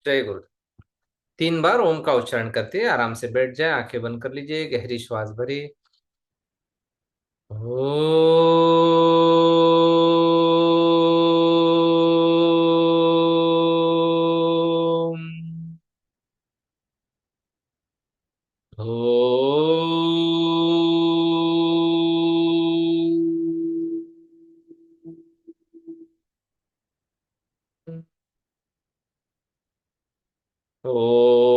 जय गुरु। 3 बार ओम का उच्चारण करते हैं। आराम से बैठ जाए, आंखें बंद कर लीजिए, गहरी श्वास भरी। ओम। ओम। ओम।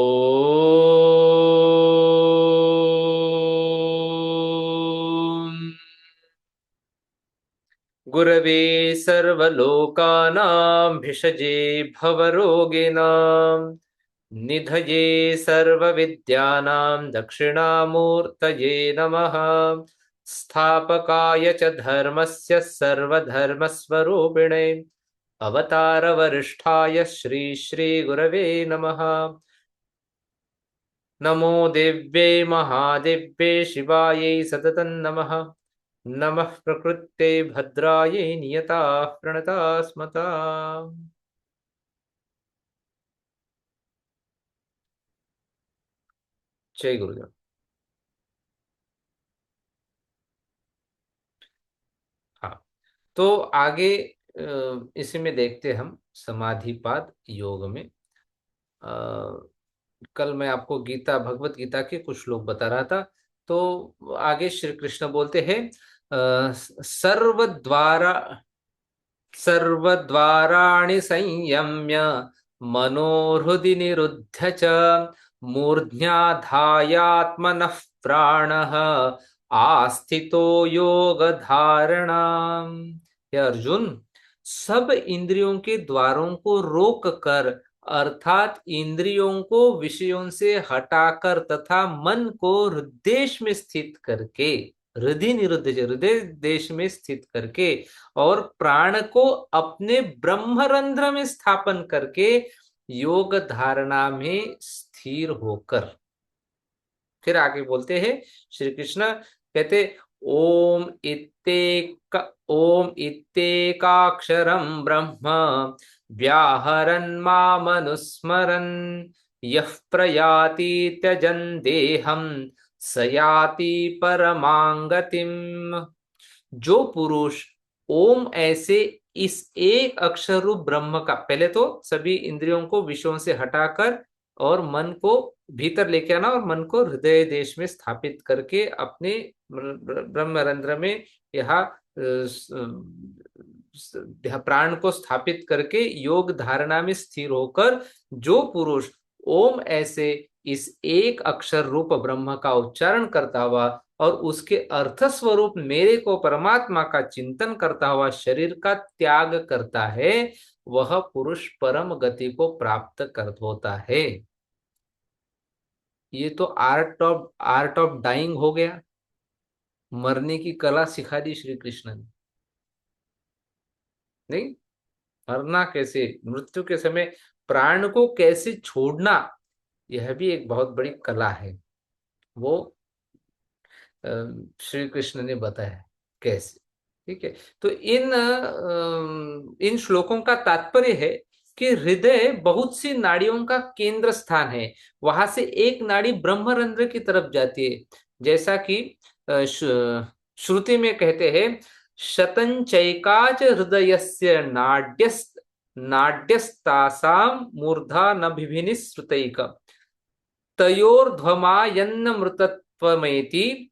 गुरवे सर्वलोकानां भिषजे भवरोगिणां निधये सर्वविद्यानां दक्षिणामूर्तये नमः। स्थापकाय च धर्मस्य सर्वधर्मस्वरूपिणे अवतारवरिष्ठाय श्री श्री गुरवे नमः। नमो दिव्ये महादिव्ये शिवायै सततं नमः। नमः प्रकृते भद्रायै नियताः प्रणता स्मता। जय गुरुदेव। हाँ, तो आगे इसी में देखते हम समाधिपाद योग में। कल मैं आपको गीता, भगवत गीता के कुछ श्लोक बता रहा था। तो आगे श्री कृष्ण बोलते हैं, सर्वद्वारा सर्वद्वाराणि संयम्य मनोहृदि निरुध्य च मूर्ध्याधायात्मनः प्राणः आस्थितो योग धारणा। हे अर्जुन, सब इंद्रियों के द्वारों को रोक कर, अर्थात इंद्रियों को विषयों से हटाकर तथा मन को हृदय में स्थित करके, हृदय निरुद्ध, हृदय देश में स्थित करके, और प्राण को अपने ब्रह्मरंध्र में स्थापन करके योग धारणा में स्थिर होकर, फिर आगे बोलते हैं श्री कृष्ण, कहते ओम इत्तेकाक्षरम ब्रह्म व्याहरन् मामनुस्मरन् यः प्रयाति त्यजन् देहं स याति परमां गतिम्। जो पुरुष ओम ऐसे इस एक अक्षर रूप ब्रह्म का, पहले तो सभी इंद्रियों को विषयों से हटाकर और मन को भीतर लेके आना और मन को हृदय देश में स्थापित करके अपने ब्रह्मरंध्र में यहाँ प्राण को स्थापित करके योग धारणा में स्थिर होकर जो पुरुष ओम ऐसे इस एक अक्षर रूप ब्रह्म का उच्चारण करता हुआ और उसके अर्थ स्वरूप मेरे को परमात्मा का चिंतन करता हुआ शरीर का त्याग करता है, वह पुरुष परम गति को प्राप्त कर होता है। ये तो आर्ट ऑफ डाइंग हो गया। मरने की कला सिखा दी श्री कृष्ण ने। नहीं, मरना कैसे, मृत्यु के समय प्राण को कैसे छोड़ना, यह भी एक बहुत बड़ी कला है। वो श्री कृष्ण ने बताया कैसे। ठीक है, तो इन श्लोकों का तात्पर्य है कि हृदय बहुत सी नाड़ियों का केंद्र स्थान है। वहां से एक नाड़ी ब्रह्मरंध्र की तरफ जाती है। जैसा कि श्रुति में कहते हैं, शतंचैकाच हृदयस्य नाड्यस्तासां मूर्धा न विभिनिश्रुतैक तयोर्ध्वमायन्नमृतत्वमेति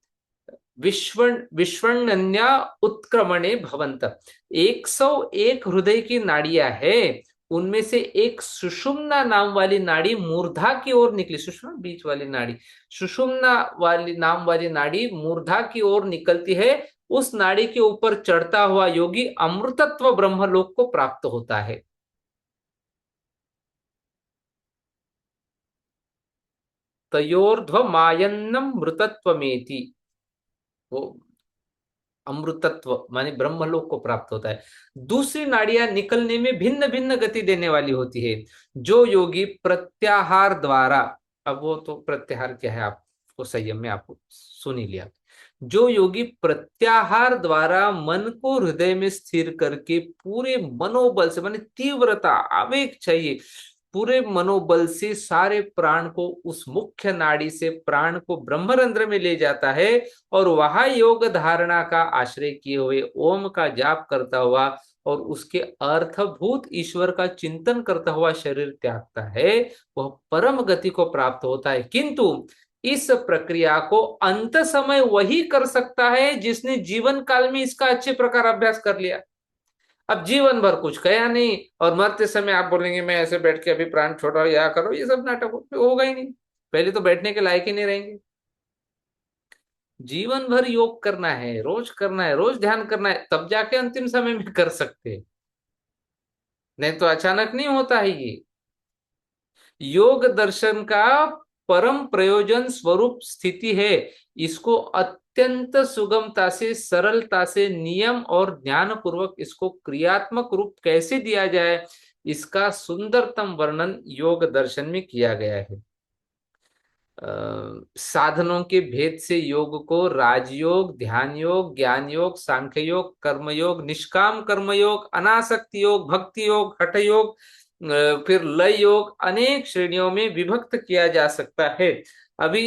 विश्वण्यन्या उत्क्रमणे भवंत। 101 हृदय की नाड़ियां है, उनमें से एक सुषुम्ना नाम वाली नाड़ी मूर्धा की ओर निकली। सुषुम्ना बीच वाली नाड़ी, सुषुम्ना वाली नाम वाली नाड़ी मूर्धा की ओर निकलती है। उस नाड़ी के ऊपर चढ़ता हुआ योगी अमृतत्व ब्रह्मलोक को प्राप्त होता है। तयोर्ध्व मायन्नम मृतत्वमेति, वो अमृतत्व माने ब्रह्मलोक को प्राप्त होता है। दूसरी नाड़ियां निकलने में भिन्न भिन्न गति देने वाली होती है। जो योगी प्रत्याहार द्वारा, अब वो तो प्रत्याहार क्या है आपको संयम में आपको सुन ही लिया। जो योगी प्रत्याहार द्वारा मन को हृदय में स्थिर करके पूरे मनोबल से, माने तीव्रता, आवेग चाहिए, पूरे मनोबल से सारे प्राण को उस मुख्य नाड़ी से प्राण को ब्रह्मरंध्र में ले जाता है और वहां योग धारणा का आश्रय किए हुए ओम का जाप करता हुआ और उसके अर्थभूत ईश्वर का चिंतन करता हुआ शरीर त्यागता है, वह परम गति को प्राप्त होता है। किंतु इस प्रक्रिया को अंत समय वही कर सकता है जिसने जीवन काल में इसका अच्छे प्रकार अभ्यास कर लिया। अब जीवन भर कुछ कहा नहीं और मरते समय आप बोलेंगे मैं ऐसे बैठ के अभी प्राण छोड़ो या करो, ये सब नाटक होगा ही नहीं। पहले तो बैठने के लायक ही नहीं रहेंगे। जीवन भर योग करना है, रोज ध्यान करना है, तब जाके अंतिम समय में कर सकते हैं, नहीं तो अचानक नहीं होता है ये। योग दर्शन का परम प्रयोजन स्वरूप स्थिति है। इसको अत्यंत सुगमता से, सरलता से, नियम और ज्ञान पूर्वक इसको क्रियात्मक रूप कैसे दिया जाए, इसका सुंदरतम वर्णन योग दर्शन में किया गया है। साधनों के भेद से योग को राजयोग, ध्यान योग, ज्ञान योग, सांख्य योग, कर्म योग, निष्काम कर्म योग, अनासक्ति योग, भक्ति योग, हठ योग, फिर लय योग, अनेक श्रेणियों में विभक्त किया जा सकता है। अभी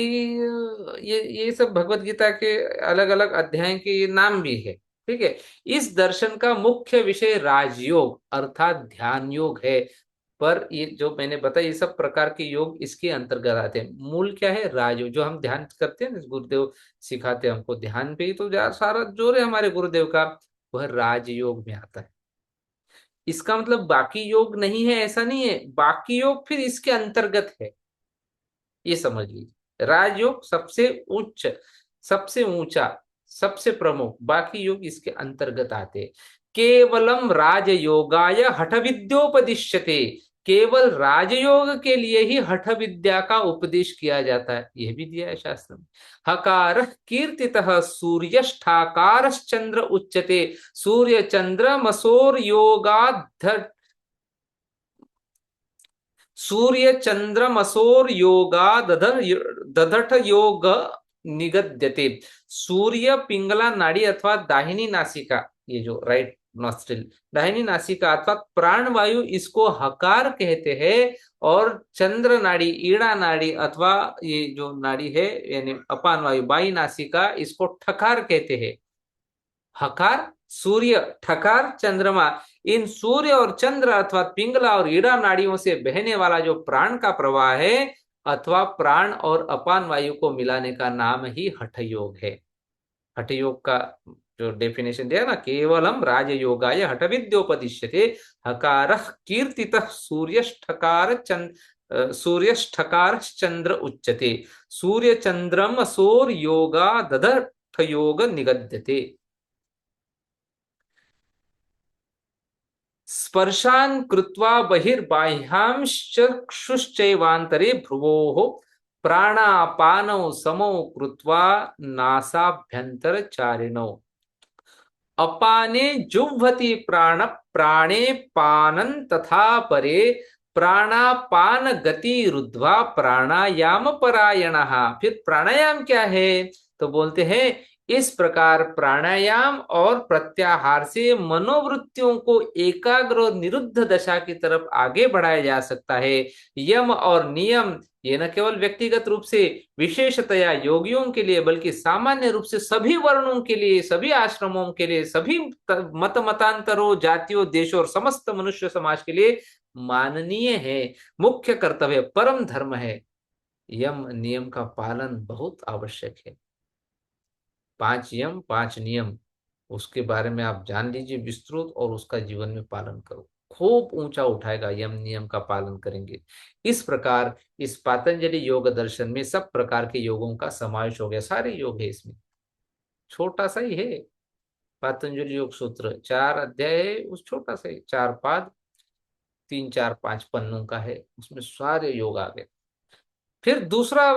ये सब भगवत गीता के अलग अलग अध्याय के नाम भी है। ठीक है। इस दर्शन का मुख्य विषय राजयोग अर्थात ध्यान योग है। पर ये जो मैंने बताया ये सब प्रकार के योग इसके अंतर्गत आते हैं। मूल क्या है? राजयोग। जो हम ध्यान करते हैं ना, गुरुदेव सिखाते हैं हमको ध्यान पे ही तो सारा जोर है हमारे गुरुदेव का, वह राजयोग में आता है। इसका मतलब बाकी योग नहीं है ऐसा नहीं है, बाकी योग फिर इसके अंतर्गत है, ये समझ लीजिए। राजयोग सबसे उच्च, सबसे ऊंचा, सबसे प्रमुख, बाकी योग इसके अंतर्गत आते हैं। केवलम राजयोगाय हठ विद्योपदिश्यते, केवल राजयोग के लिए ही हठ विद्या का उपदेश किया जाता है, यह भी दिया है शास्त्र में। हकार कीर्तितः सूर्यष्ठाकारश्चंद्र उच्यते, सूर्य चंद्र मसोर योगाध, सूर्य चंद्रमसोर योगा दधठ योग निगद्यते। सूर्य पिंगला नाड़ी अथवा दाहिनी नासिका, ये जो राइट नॉस्ट्रिल, दाहिनी नासिका अथवा प्राण वायु, इसको हकार कहते हैं। और चंद्र नाड़ी, ईड़ा नाड़ी अथवा ये जो नाड़ी है यानी अपान वायु बाई नासिका, इसको ठकार कहते हैं। हकार सूर्य, ठकार चंद्रमा, इन सूर्य और चंद्र अथवा पिंगला और ईड़ा नाड़ियों से बहने वाला जो प्राण का प्रवाह है अथवा प्राण और अपान वायु को मिलाने का नाम ही हठ योग है। हठ योग का जो डेफिनेशन दिया ना, केवलम राजयोगाय हठ विद्योपदिश्यते, हकार कीर्तितः सूर्यष्ठकार चंद्र, सूर्यष्ठकार चंद्र उच्यते, सूर्य चंद्रम असोर योगा दधठ योग निगद्यते। स्पर्शान कृत्वा बहिर्बाह्यांश्चक्षुश्चैवान्तरे भ्रुवोः प्राणापानौ समौ कृत्वा नासाभ्यन्तरचारिणौ। अपाने जुह्वति प्राण, प्राणे पानन तथा परे प्राणापान गति रुद्ध्वा प्राणायाम परायणः। फिर प्राणायाम क्या है? तो बोलते हैं इस प्रकार प्राणायाम और प्रत्याहार से मनोवृत्तियों को एकाग्र और निरुद्ध दशा की तरफ आगे बढ़ाया जा सकता है। यम और नियम ये न केवल व्यक्तिगत रूप से विशेषतया योगियों के लिए बल्कि सामान्य रूप से सभी वर्णों के लिए, सभी आश्रमों के लिए, सभी मत मतांतरों, जातियों, देशों और समस्त मनुष्य समाज के लिए माननीय है, मुख्य कर्तव्य, परम धर्म है। यम नियम का पालन बहुत आवश्यक है। 5 यम 5 नियम, उसके बारे में आप जान लीजिए विस्तृत और उसका जीवन में पालन करो, खूब ऊंचा उठाएगा यम नियम का पालन करेंगे। इस प्रकार इस पातंजलि योग दर्शन में सब प्रकार के योगों का समावेश हो गया, सारे योग है इसमें, छोटा सा ही है। पातंजलि योग सूत्र 4 अध्याय है, उस छोटा सा ही 4 पाद 3 4 5 पन्नों का है, उसमें सारे योग आ गए। फिर दूसरा,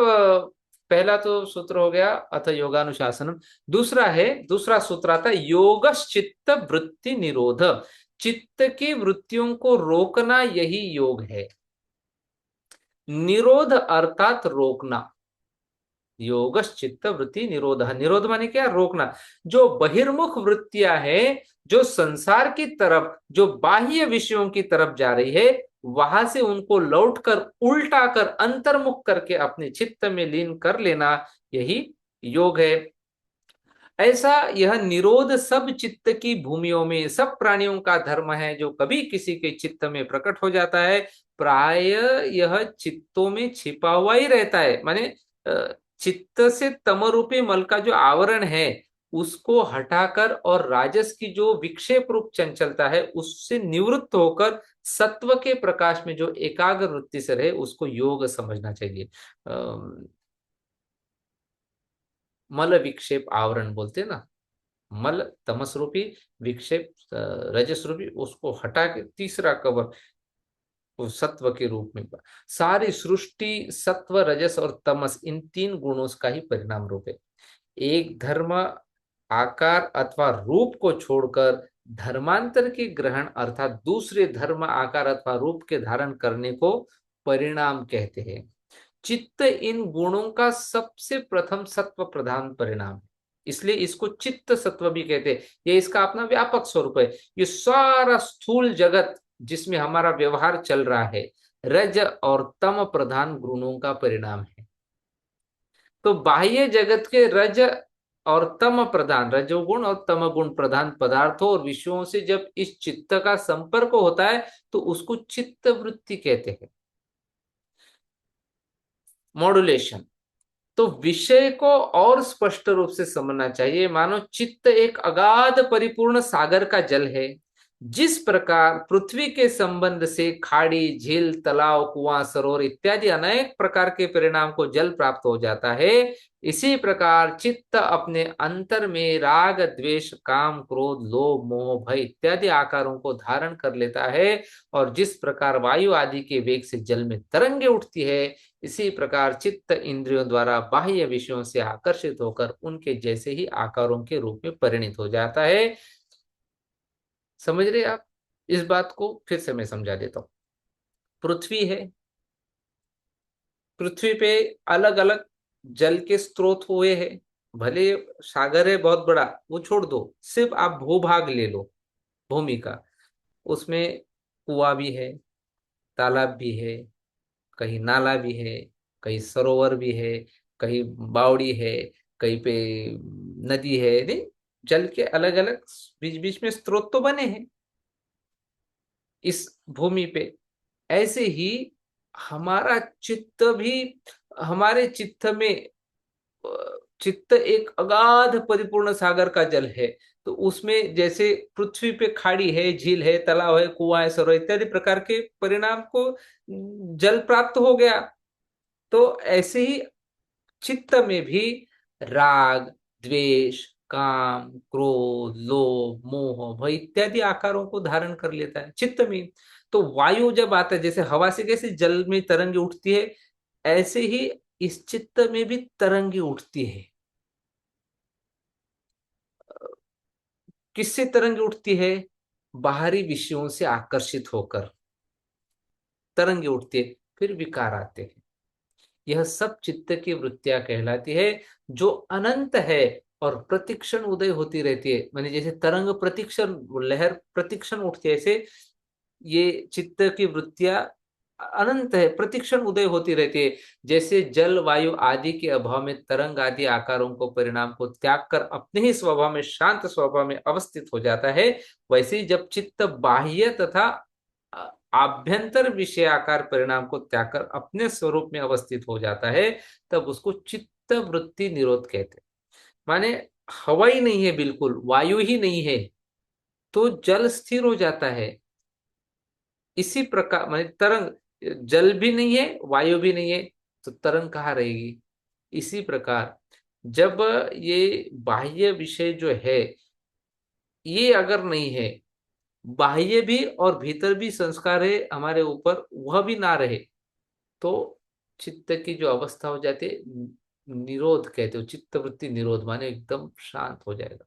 पहला तो सूत्र हो गया अथ योगानुशासनम। दूसरा सूत्र आता है योगश्चित्त वृत्ति निरोध। चित्त की वृत्तियों को रोकना यही योग है। निरोध अर्थात रोकना। योगश्चित्त वृत्ति निरोध, निरोध माने क्या? रोकना। जो बहिर्मुख वृत्तियां है, जो संसार की तरफ, जो बाह्य विषयों की तरफ जा रही है, वहां से उनको लौटकर उल्टा कर अंतर्मुख करके अपने चित्त में लीन कर लेना, यही योग है। ऐसा यह निरोध सब चित्त की भूमियों में सब प्राणियों का धर्म है, जो कभी किसी के चित्त में प्रकट हो जाता है प्राय यह चित्तों में छिपा हुआ ही रहता है। माने चित्त से तमरूपी मल का जो आवरण है उसको हटाकर और राजस की जो विक्षेप रूप चंचलता है उससे निवृत्त होकर सत्व के प्रकाश में जो एकाग्र वृत्ति से रहे, उसको योग समझना चाहिए। मल विक्षेप आवरण बोलते हैं ना, मल तमस रूपी, विक्षेप रजस रूपी, उसको हटा के तीसरा कवर वो सत्व के रूप में। सारी सृष्टि सत्व रजस और तमस इन तीन गुणों का ही परिणाम रूप है। एक धर्म आकार अथवा रूप को छोड़कर धर्मांतर के ग्रहण अर्थात दूसरे धर्म आकार अथवा रूप के धारण करने को परिणाम कहते हैं। चित्त इन गुणों का सबसे प्रथम सत्व प्रधान परिणाम है, इसलिए इसको चित्त सत्व भी कहते हैं। ये इसका अपना व्यापक स्वरूप है। ये सारा स्थूल जगत जिसमें हमारा व्यवहार चल रहा है रज और तम प्रधान गुणों का परिणाम है। तो बाह्य जगत के रज और तम प्रधान, रजोगुण और तमगुण प्रधान पदार्थों और विषयों से जब इस चित्त का संपर्क होता है तो उसको चित्त वृत्ति कहते हैं, मॉड्यूलेशन। तो विषय को और स्पष्ट रूप से समझना चाहिए। मानो चित्त एक अगाध परिपूर्ण सागर का जल है। जिस प्रकार पृथ्वी के संबंध से खाड़ी, झील, तालाब, कुआं, सरोवर इत्यादि अनेक प्रकार के परिणाम को जल प्राप्त हो जाता है, इसी प्रकार चित्त अपने अंतर में राग, द्वेष, काम, क्रोध, लोभ, मोह, भय इत्यादि आकारों को धारण कर लेता है। और जिस प्रकार वायु आदि के वेग से जल में तरंगे उठती है, इसी प्रकार चित्त इंद्रियों द्वारा बाह्य विषयों से आकर्षित होकर उनके जैसे ही आकारों के रूप में परिणित हो जाता है। समझ रहे आप इस बात को? फिर से मैं समझा देता हूं। पृथ्वी है, पृथ्वी पे अलग अलग जल के स्रोत हुए हैं। भले सागर है बहुत बड़ा, वो छोड़ दो, सिर्फ आप भूभाग ले लो, भूमि का। उसमें कुआं भी है, तालाब भी है, कहीं नाला भी है, कहीं सरोवर भी है, कहीं बावड़ी है, कहीं पे नदी है। नहीं, जल के अलग अलग बीच बीच में स्रोत तो बने हैं इस भूमि पे। ऐसे ही हमारा चित्त भी, हमारे चित्त में चित्त एक अगाध परिपूर्ण सागर का जल है। तो उसमें जैसे पृथ्वी पे खाड़ी है, झील है, तालाब है, कुआं है, सरोवर इत्यादि प्रकार के परिणाम को जल प्राप्त हो गया। तो ऐसे ही चित्त में भी राग, द्वेष, काम, क्रोध, लोभ, मोह, भय इत्यादि आकारों को धारण कर लेता है चित्त में। तो वायु जब आता है, जैसे हवा से कैसे जल में तरंगे उठती है, ऐसे ही इस चित्त में भी तरंगे उठती है। किससे तरंगे उठती है? बाहरी विषयों से आकर्षित होकर तरंगे उठती है, फिर विकार आते हैं। यह सब चित्त की वृत्तियां कहलाती है, जो अनंत है और प्रतिक्षण उदय होती रहती है। माने जैसे तरंग प्रतिक्षण, लहर प्रतिक्षण उठती है, ऐसे ये चित्त की वृत्तियां अनंत है, प्रतिक्षण उदय होती रहती है। जैसे जल, वायु आदि के अभाव में तरंग आदि आकारों को, परिणाम को त्याग कर अपने ही स्वभाव में, शांत स्वभाव में अवस्थित हो जाता है, वैसे ही जब चित्त बाह्य तथा आभ्यंतर विषय आकार परिणाम को त्याग कर अपने स्वरूप में अवस्थित हो जाता है, तब उसको चित्त वृत्ति निरोध कहते हैं। माने हवा ही नहीं है, बिल्कुल वायु ही नहीं है, तो जल स्थिर हो जाता है। इसी प्रकार माने तरंग, जल भी नहीं है, वायु भी नहीं है, तो तरंग कहाँ रहेगी? इसी प्रकार जब ये बाह्य विषय जो है ये अगर नहीं है, बाह्य भी और भीतर भी संस्कार है हमारे ऊपर, वह भी ना रहे, तो चित्त की जो अवस्था हो जाती है, निरोध कहते हो, चित्त वृत्ति निरोध, माने एकदम शांत हो जाएगा।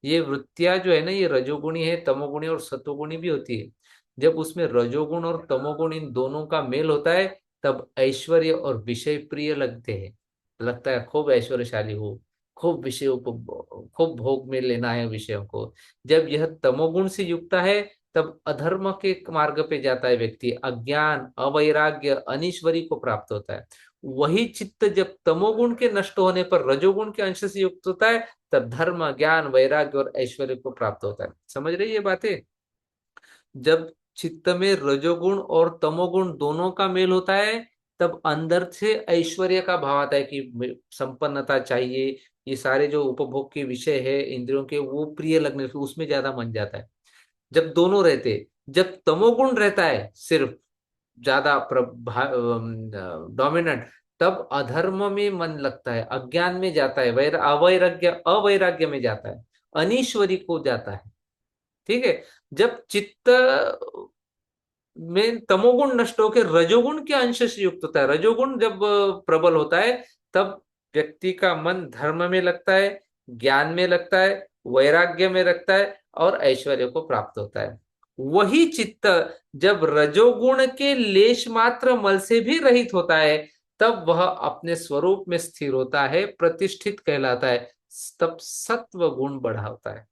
ये वृत्तियां जो है ना, ये रजोगुणी है, तमोगुणी और सतोगुणी भी होती है। जब उसमें रजोगुण और तमोगुण इन दोनों का मेल होता है, तब ऐश्वर्य और विषय प्रिय लगते हैं। लगता है खूब ऐश्वर्यशाली हो, खूब विषयों को, खूब भोग में लेना है विषयों को। जब यह तमोगुण से युक्त है, तब अधर्म के मार्ग पे जाता है व्यक्ति, अज्ञान, अवैराग्य, अनीश्वरी को प्राप्त होता है। वही चित्त जब तमोगुण के नष्ट होने पर रजोगुण के अंश से युक्त होता है, तब धर्म, ज्ञान, वैराग्य और ऐश्वर्य को प्राप्त होता है। समझ रही ये बातें? जब चित्त में रजोगुण और तमोगुण दोनों का मेल होता है, तब अंदर से ऐश्वर्य का भाव आता है कि संपन्नता चाहिए, ये सारे जो उपभोग के विषय है इंद्रियों के, वो प्रिय लगने से उसमें ज्यादा मन जाता है। जब दोनों रहते, जब तमोगुण रहता है सिर्फ ज्यादा डोमिनेंट, तब अधर्म में मन लगता है, अज्ञान में जाता है, अवैराग्य अवैराग्य में जाता है, अनीश्वरी को जाता है। ठीक है। जब चित्त में तमोगुण नष्ट होकर रजोगुण के अंश से युक्त होता है, रजोगुण जब प्रबल होता है, तब व्यक्ति का मन धर्म में लगता है, ज्ञान में लगता है, वैराग्य में लगता है और ऐश्वर्य को प्राप्त होता है। वही चित्त जब रजोगुण के लेश मात्र मल से भी रहित होता है, तब वह अपने स्वरूप में स्थिर होता है, प्रतिष्ठित कहलाता है, तब सत्व गुण बढ़ा होता है।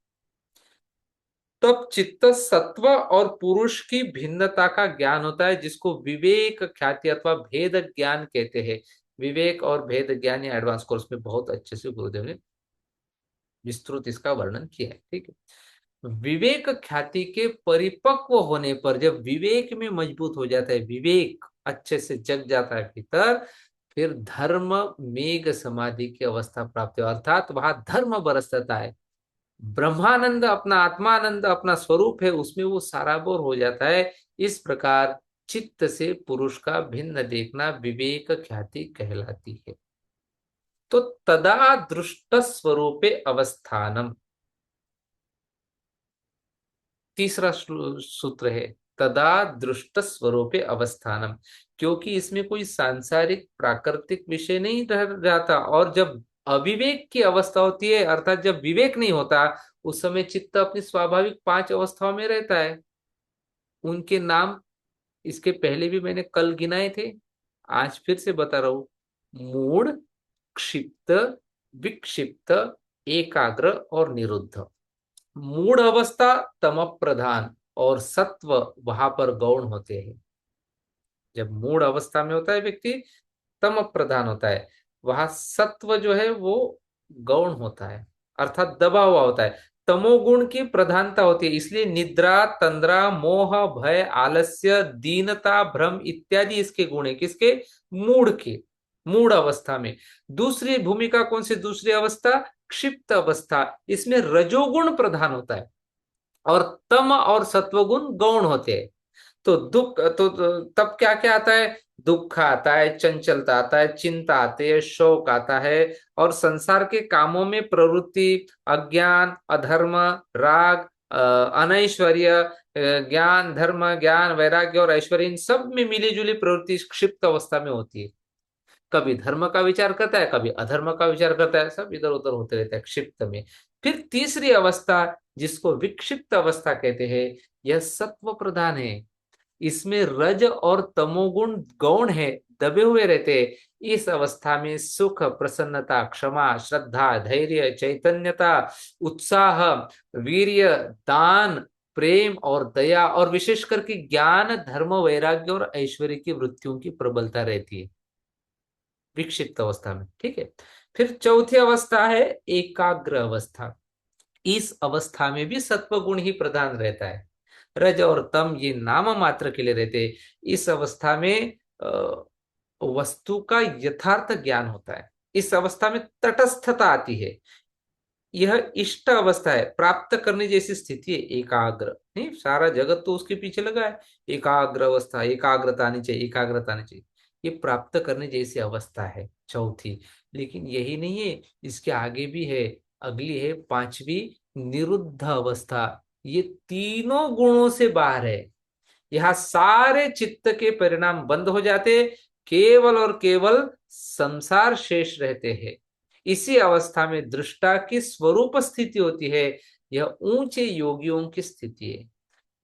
तब चित्त सत्व और पुरुष की भिन्नता का ज्ञान होता है, जिसको विवेक ख्याति अथवा भेद ज्ञान कहते हैं। विवेक और भेद ज्ञान या एडवांस कोर्स में बहुत अच्छे से गुरुदेव ने विस्तृत इसका वर्णन किया है। ठीक है। विवेक ख्याति के परिपक्व होने पर, जब विवेक में मजबूत हो जाता है, विवेक अच्छे से जग जाता है भीतर, फिर धर्म मेघ समाधि की अवस्था प्राप्त है, अर्थात वहां धर्म बरसता है, ब्रह्मानंद अपना आत्मानंद अपना स्वरूप है, उसमें वो साराबोर हो जाता है। इस प्रकार चित्त से पुरुष का भिन्न देखना विवेक ख्याति कहलाती है। तो तदा दृष्ट स्वरूपे अवस्थानम, तीसरा सूत्र है, तदा दृष्ट स्वरूपे अवस्थानम, क्योंकि इसमें कोई सांसारिक प्राकृतिक विषय नहीं रह जाता। और जब अविवेक की अवस्था होती है, अर्थात जब विवेक नहीं होता, उस समय चित्त अपनी स्वाभाविक पांच अवस्थाओं में रहता है। उनके नाम इसके पहले भी मैंने कल गिनाए थे, आज फिर से बता रहा हूं। मूढ़, क्षिप्त, विक्षिप्त, एकाग्र और निरुद्ध। मूढ़ अवस्था तम प्रधान और सत्व वहां पर गौण होते हैं। जब मूढ़ अवस्था में होता है व्यक्ति, तम प्रधान होता है, वहां सत्व जो है वो गौण होता है, अर्थात दबा हुआ होता है। तमोगुण की प्रधानता होती है, इसलिए निद्रा, तंद्रा, मोह, भय, आलस्य, दीनता, भ्रम इत्यादि इसके गुण है। किसके? मूढ़ के, मूढ़ अवस्था में। दूसरी भूमिका कौन सी? दूसरी अवस्था क्षिप्त अवस्था, इसमें रजोगुण प्रधान होता है और तम और सत्वगुण गौण होते हैं। तो दुख तो तब क्या क्या आता है? दुख आता है, चंचलता आता है, चिंता आती है, शोक आता है, और संसार के कामों में प्रवृत्ति, अज्ञान, अधर्म, राग, अनैश्वर्य, ज्ञान, धर्म, ज्ञान, वैराग्य और ऐश्वर्य, इन सब में मिली जुली प्रवृत्ति क्षिप्त अवस्था में होती है। कभी धर्म का विचार करता है, कभी अधर्म का विचार करता है, सब इधर उधर होते रहता है क्षिप्त में। फिर तीसरी अवस्था, जिसको विक्षिप्त अवस्था कहते हैं, यह सत्व प्रधान है। इसमें रज और तमोगुण गौण है, दबे हुए रहते हैं। इस अवस्था में सुख, प्रसन्नता, क्षमा, श्रद्धा, धैर्य, चैतन्यता, उत्साह, वीर्य, दान, प्रेम और दया, और विशेष करके ज्ञान, धर्म, वैराग्य और ऐश्वर्य की वृत्तियों की प्रबलता रहती है विक्षिप्त अवस्था में। ठीक है। फिर चौथी अवस्था है एकाग्र अवस्था। इस अवस्था में भी सत्व गुण ही प्रधान रहता है, रज और तम ये नाम मात्र के लिए रहते हैं। इस अवस्था में वस्तु का यथार्थ ज्ञान होता है, इस अवस्था में तटस्थता आती है। यह इष्ट अवस्था है, प्राप्त करने जैसी स्थिति है। एकाग्र नहीं, सारा जगत तो उसके पीछे लगा है, एकाग्र अवस्था, एकाग्रता आनी चाहिए, एकाग्रता आनी चाहिए। ये प्राप्त करने जैसी अवस्था है चौथी। लेकिन यही नहीं है, इसके आगे भी है, अगली है पांचवी, निरुद्ध अवस्था। ये तीनों गुणों से बाहर है। यहाँ सारे चित्त के परिणाम बंद हो जाते, केवल और केवल संसार शेष रहते हैं। इसी अवस्था में दृष्टा की स्वरूप स्थिति होती है। यह ऊंचे योगियों की स्थिति है।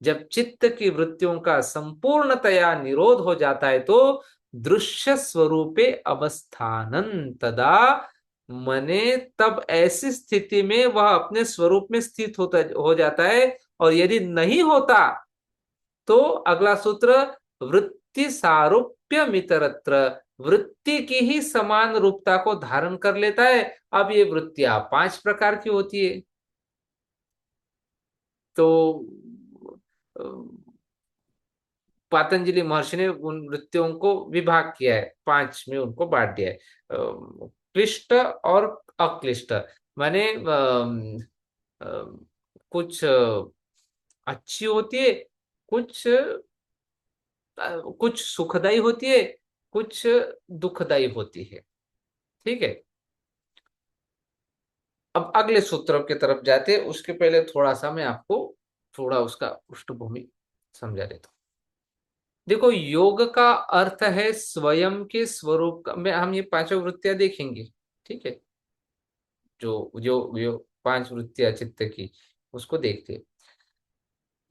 जब चित्त की वृत्तियों का संपूर्णतया निरोध हो जाता है, तो दृश्य स्वरूपे अवस्थानन तदा, मने तब ऐसी स्थिति में वह अपने स्वरूप में स्थित होता हो जाता है। और यदि नहीं होता तो अगला सूत्र, वृत्ति सारूप्य मितरत्र, वृत्ति की ही समान रूपता को धारण कर लेता है। अब ये वृत्तियां 5 प्रकार की होती है। तो अ, पातंजलि महर्षि ने उन वृत्तियों को विभाग किया है, 5 में उनको बांट दिया है। क्लिष्ट और अक्लिष्ट, माने कुछ अच्छी होती है, कुछ कुछ सुखदाई होती है, कुछ दुखदाई होती है। ठीक है। अब अगले सूत्र की तरफ जाते हैं, उसके पहले थोड़ा सा मैं आपको थोड़ा उसका पृष्ठभूमि समझा देता हूँ। देखो, योग का अर्थ है स्वयं के स्वरूप का, मैं हम ये 5 वृत्तियां देखेंगे। ठीक है। जो जो जो 5 वृत्तियां चित्त की, उसको देखते हैं।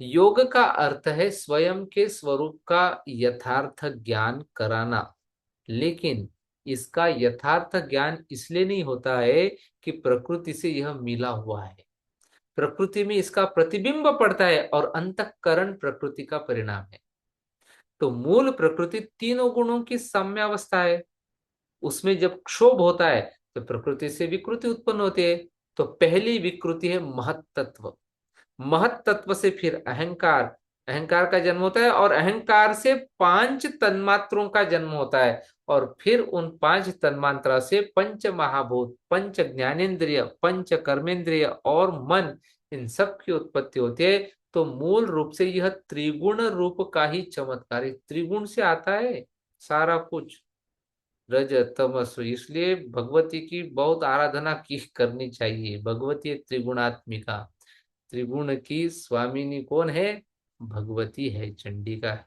योग का अर्थ है स्वयं के स्वरूप का यथार्थ ज्ञान कराना। लेकिन इसका यथार्थ ज्ञान इसलिए नहीं होता है कि प्रकृति से यह मिला हुआ है। प्रकृति में इसका प्रतिबिंब पड़ता है और अंतःकरण प्रकृति का परिणाम है। तो मूल प्रकृति तीनों गुणों की साम्यावस्था है। उसमें जब क्षोभ होता है तो प्रकृति से विकृति उत्पन्न होती है। तो पहली विकृति है महत्तत्व। महत्तत्व से फिर अहंकार, अहंकार का जन्म होता है, और अहंकार से 5 तन्मात्रों का जन्म होता है। और फिर उन 5 तन्मात्रा से पंच महाभूत, पंच ज्ञानेन्द्रिय, पंच कर्मेंद्रिय और मन, इन सब की उत्पत्ति होती है। तो मूल रूप से यह त्रिगुण रूप का ही चमत्कार है। त्रिगुण से आता है सारा कुछ, रज तमस। इसलिए भगवती की बहुत आराधना की करनी चाहिए। भगवती है त्रिगुणात्मिका। त्रिगुण की स्वामिनी कौन है? भगवती है, चंडिका है।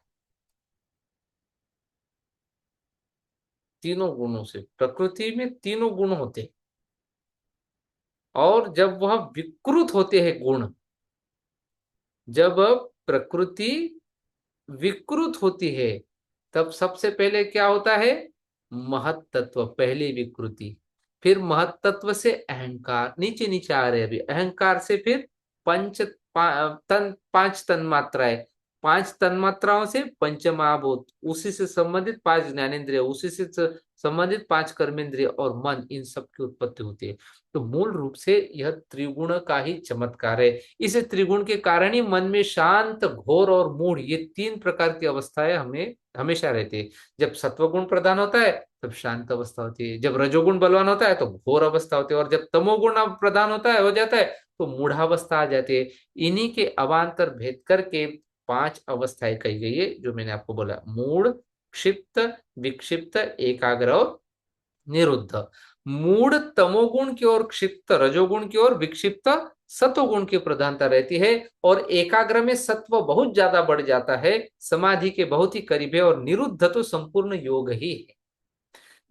तीनों गुणों से, प्रकृति में तीनों गुण होते हैं, और जब वह विकृत होते हैं गुण, जब प्रकृति विकृत होती है, तब सबसे पहले क्या होता है? महत तत्व, पहली विकृति। फिर महत तत्व से अहंकार, नीचे नीचे आ रहे अभी, अहंकार से फिर पांच तन मात्राएं, 5 तन्मात्राओं से पंचमहाभूत, उसी से संबंधित 5 ज्ञानेंद्रिय, उसी से संबंधित 5 कर्मेंद्रिय और मन, इन सब की उत्पत्ति होती है। तो मूल रूप से यह त्रिगुण का ही चमत्कार है। इस त्रिगुण के कारण ही मन में शांत, घोर और मूढ़, ये 3 प्रकार की अवस्थाएं हमें हमेशा रहती है। जब सत्वगुण प्रधान होता है तब शांत अवस्था होती है, जब रजोगुण बलवान होता है तो घोर अवस्था होती है, और जब तमोगुण प्रधान होता है, हो जाता है, तो मूढ़ावस्था आ जाती है। इन्हीं के अवान्तर भेद करके 5 अवस्थाएं कही गई है, जो मैंने आपको बोला, मूढ़, क्षिप्त, विक्षिप्त, एकाग्र और निरुद्ध। मूढ़ तमोगुण की ओर, क्षिप्त रजोगुण की ओर, विक्षिप्त सत्वगुण की प्रधानता रहती है, और एकाग्र में सत्व बहुत ज्यादा बढ़ जाता है, समाधि के बहुत ही करीब है, और निरुद्ध तो संपूर्ण योग ही है।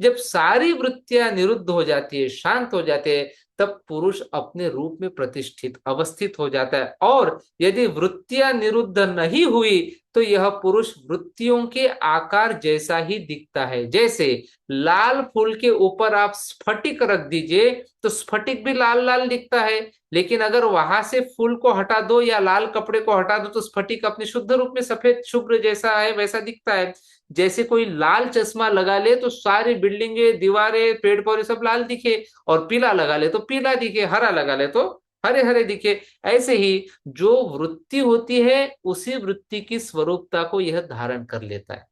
जब सारी वृत्तियां निरुद्ध हो जाती है, शांत हो जाते हैं, तब पुरुष अपने रूप में प्रतिष्ठित अवस्थित हो जाता है। और यदि वृत्तियां निरुद्ध नहीं हुई तो यह पुरुष वृत्तियों के आकार जैसा ही दिखता है। जैसे लाल फूल के ऊपर आप स्फटिक रख दीजिए तो स्फटिक भी लाल लाल दिखता है, लेकिन अगर वहां से फूल को हटा दो या लाल कपड़े को हटा दो तो स्फटिक अपने शुद्ध रूप में सफेद शुभ्र जैसा है वैसा दिखता है। जैसे कोई लाल चश्मा लगा ले तो सारी बिल्डिंगें, दीवारें, पेड़ पौधे सब लाल दिखे, और पीला लगा ले तो पीला दिखे, हरा लगा ले तो हरे हरे दिखे। ऐसे ही जो वृत्ति होती है उसी वृत्ति की स्वरूपता को यह धारण कर लेता है।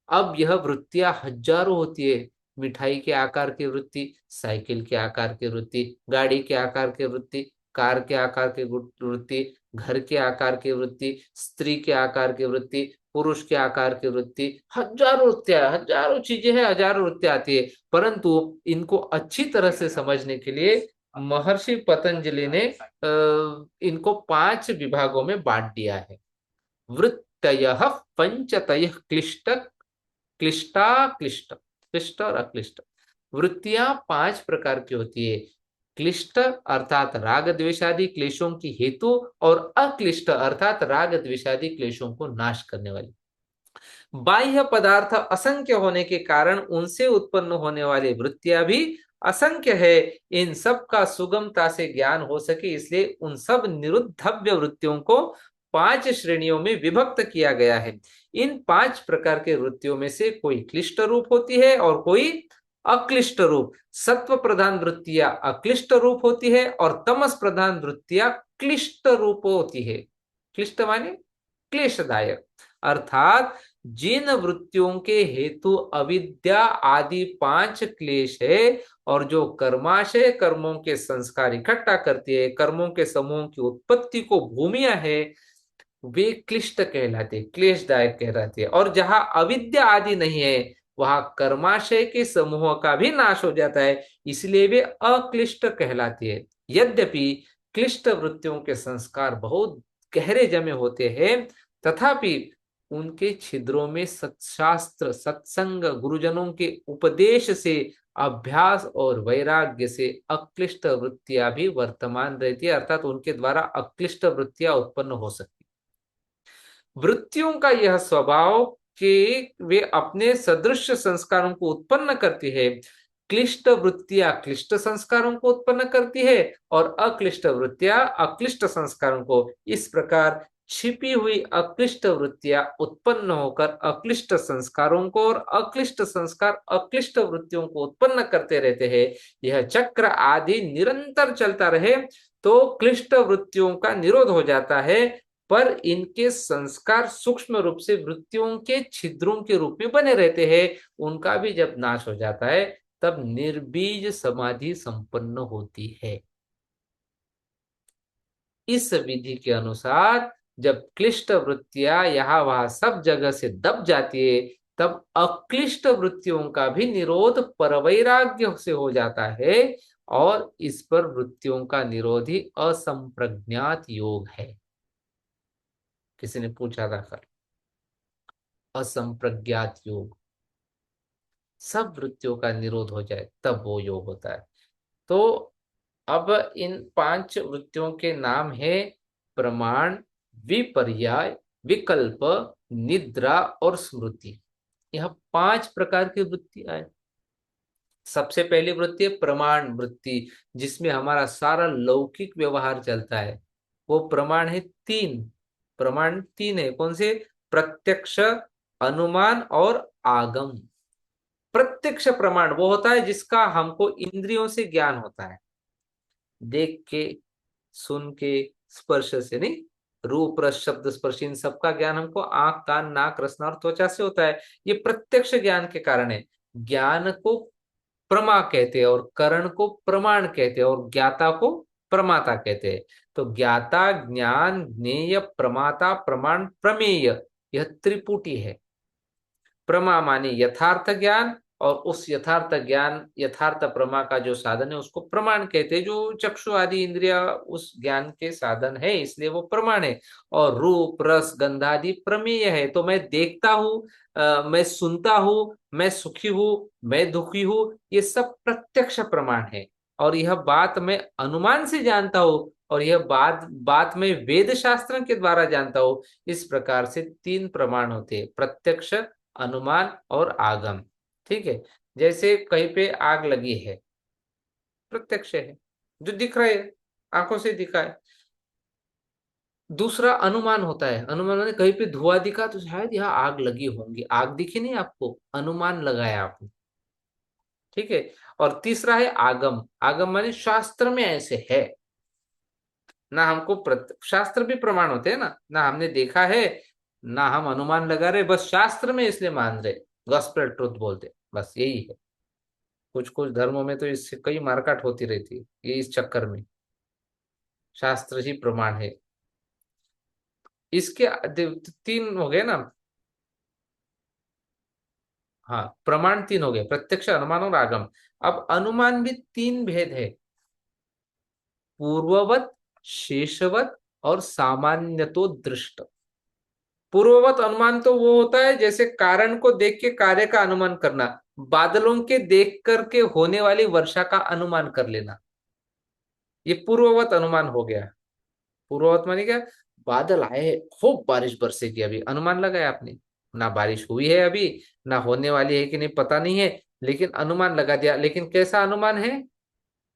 अब यह वृत्तियां हजारों होती है। मिठाई के आकार की वृत्ति, साइकिल के आकार की वृत्ति, गाड़ी के आकार की वृत्ति, कार के आकार की वृत्ति, घर के आकार की वृत्ति, स्त्री के आकार की वृत्ति, पुरुष के आकार की वृत्ति, हजारों वृत्तियां, हजारों चीजें हैं, हजारों वृत्तियां आती है। परंतु इनको अच्छी तरह से समझने के लिए महर्षि पतंजलि ने इनको 5 विभागों में बांट दिया है। वृत्तयः पंचतयः क्लिष्ट, क्लिष्टा क्लिष्ट, क्लिष्ट और अक्लिष्ट। वृत्तियां 5 प्रकार की होती है। क्लिष्ट अर्थात राग द्वेषादि क्लेशों की हेतु, और अक्लिष्ट अर्थात राग द्वेषादि क्लेशों को नाश करने वाली। बाह्य पदार्थ असंख्य होने के कारण उनसे उत्पन्न होने वाली वृत्तियां भी असंख्य है। इन सब का सुगमता से ज्ञान हो सके इसलिए उन सब निरुद्धव्य वृत्तियों को 5 श्रेणियों में विभक्त किया गया है। इन 5 प्रकार के वृत्तियों में से कोई क्लिष्ट रूप होती है और कोई अक्लिष्ट रूप। सत्व प्रधान वृत्तियां अक्लिष्ट रूप होती है और तमस प्रधान वृत्तियां क्लिष्ट रूप होती है। क्लिष्ट माने क्लेशदायक। अर्थात जिन वृत्तियों के हेतु अविद्या आदि 5 क्लेश है और जो कर्माशय कर्मों के संस्कार इकट्ठा करती है, कर्मों के समूहों की उत्पत्ति को भूमिया है, वे क्लिष्ट कहलाते, क्लेशदायक कहलाते हैं। और जहां अविद्या आदि नहीं है वहां कर्माशय के समूह का भी नाश हो जाता है, इसलिए वे अक्लिष्ट कहलाते हैं। यद्यपि क्लिष्ट वृत्तियों के संस्कार बहुत गहरे जमे होते हैं, तथापि उनके छिद्रों में सत्शास्त्र, सत्संग, गुरुजनों के उपदेश से, अभ्यास और वैराग्य से अक्लिष्ट वृत्तियां भी वर्तमान रहती है, अर्थात उनके द्वारा अक्लिष्ट वृत्तियां उत्पन्न हो सकती। वृत्तियों का यह स्वभाव कि वे अपने सदृश संस्कारों को उत्पन्न करती है। क्लिष्ट वृत्तियां क्लिष्ट संस्कारों को उत्पन्न करती है और अक्लिष्ट वृत्तियां अक्लिष्ट संस्कारों को। इस प्रकार छिपी हुई अक्लिष्ट वृत्तियां उत्पन्न होकर अक्लिष्ट संस्कारों को और अक्लिष्ट संस्कार अक्लिष्ट वृत्तियों को उत्पन्न करते रहते हैं। यह चक्र आदि निरंतर चलता रहे तो क्लिष्ट वृत्तियों का निरोध हो जाता है, पर इनके संस्कार सूक्ष्म रूप से वृत्तियों के छिद्रों के रूप में बने रहते हैं। उनका भी जब नाश हो जाता है तब निर्बीज समाधि संपन्न होती है। इस विधि के अनुसार जब क्लिष्ट वृत्तियां यहाँ वहां सब जगह से दब जाती है, तब अक्लिष्ट वृत्तियों का भी निरोध परवैराग्य से हो जाता है। और इस पर वृत्तियों का निरोध ही असंप्रज्ञात योग है। किसी ने पूछा था कल, असंप्रज्ञात योग, सब वृत्तियों का निरोध हो जाए तब वो योग होता है। तो अब इन 5 वृत्तियों के नाम है प्रमाण, विपर्याय, विकल्प, निद्रा और स्मृति। यह 5 प्रकार की वृत्तियां है। सबसे पहली वृत्ति है प्रमाण वृत्ति, जिसमें हमारा सारा लौकिक व्यवहार चलता है। वो प्रमाण है 3। प्रमाण 3 है। कौन से? प्रत्यक्ष, अनुमान और आगम। प्रत्यक्ष प्रमाण वो होता है जिसका हमको इंद्रियों से ज्ञान होता है, देख के, सुन के, स्पर्श से नहीं, रूप रस शब्द स्पर्श इन सबका ज्ञान हमको आंख कान नाक रसना और त्वचा से होता है। ये प्रत्यक्ष ज्ञान के कारण है। ज्ञान को प्रमा कहते हैं और करण को प्रमाण कहते हैं और ज्ञाता को प्रमाता कहते हैं। तो ज्ञाता, ज्ञान, ज्ञेय, प्रमाता, प्रमाण, प्रमेय, यह त्रिपुटी है। प्रमा माने यथार्थ ज्ञान, और उस यथार्थ ज्ञान यथार्थ प्रमा का जो साधन है उसको प्रमाण कहते हैं। जो चक्षु आदि इंद्रिया उस ज्ञान के साधन है, इसलिए वो प्रमाण है। और रूप रस गंधादि प्रमेय है। तो मैं देखता हूँ, मैं सुनता हूँ, मैं सुखी हूँ, मैं दुखी हूँ, ये सब प्रत्यक्ष प्रमाण है। और यह बात मैं अनुमान से जानता हूँ और यह बात बात मैं वेद शास्त्र के द्वारा जानता हूँ। इस प्रकार से 3 प्रमाण होते हैं, प्रत्यक्ष, अनुमान और आगम। ठीक है। जैसे कहीं पे आग लगी है, प्रत्यक्ष है, जो दिख रहा है, आंखों से दिखा है। दूसरा अनुमान होता है। अनुमान माने कहीं पे धुआं दिखा तो शायद यहाँ आग लगी होंगी। आग दिखी नहीं आपको, अनुमान लगाया आपने। ठीक है। और तीसरा है आगम। आगम माने शास्त्र में ऐसे है ना, हमको शास्त्र भी प्रमाण होते हैं ना हमने देखा है ना हम अनुमान लगा रहे, बस शास्त्र में इसलिए मान रहे, गॉस्पेल ट्रुथ बोलते, बस यही है। कुछ कुछ धर्मों में तो इससे कई मारकाट होती रहती है, ये इस चक्कर में शास्त्र ही प्रमाण है। इसके 3 हो गए ना। हाँ, प्रमाण 3 हो गए, प्रत्यक्ष, अनुमान और आगम। अब अनुमान भी 3 भेद है, पूर्ववत, शेषवत और सामान्यतो दृष्ट। पूर्ववत अनुमान तो वो होता है जैसे कारण को देख के कार्य का अनुमान करना, बादलों के देख करके होने वाली वर्षा का अनुमान कर लेना, ये पूर्ववत अनुमान हो गया। पूर्ववत माने क्या? बादल आए, खूब बारिश बरसेगी, अभी अनुमान लगाया आपने, ना बारिश हुई है अभी, ना होने वाली है कि नहीं पता नहीं है, लेकिन अनुमान लगा दिया। लेकिन कैसा अनुमान है?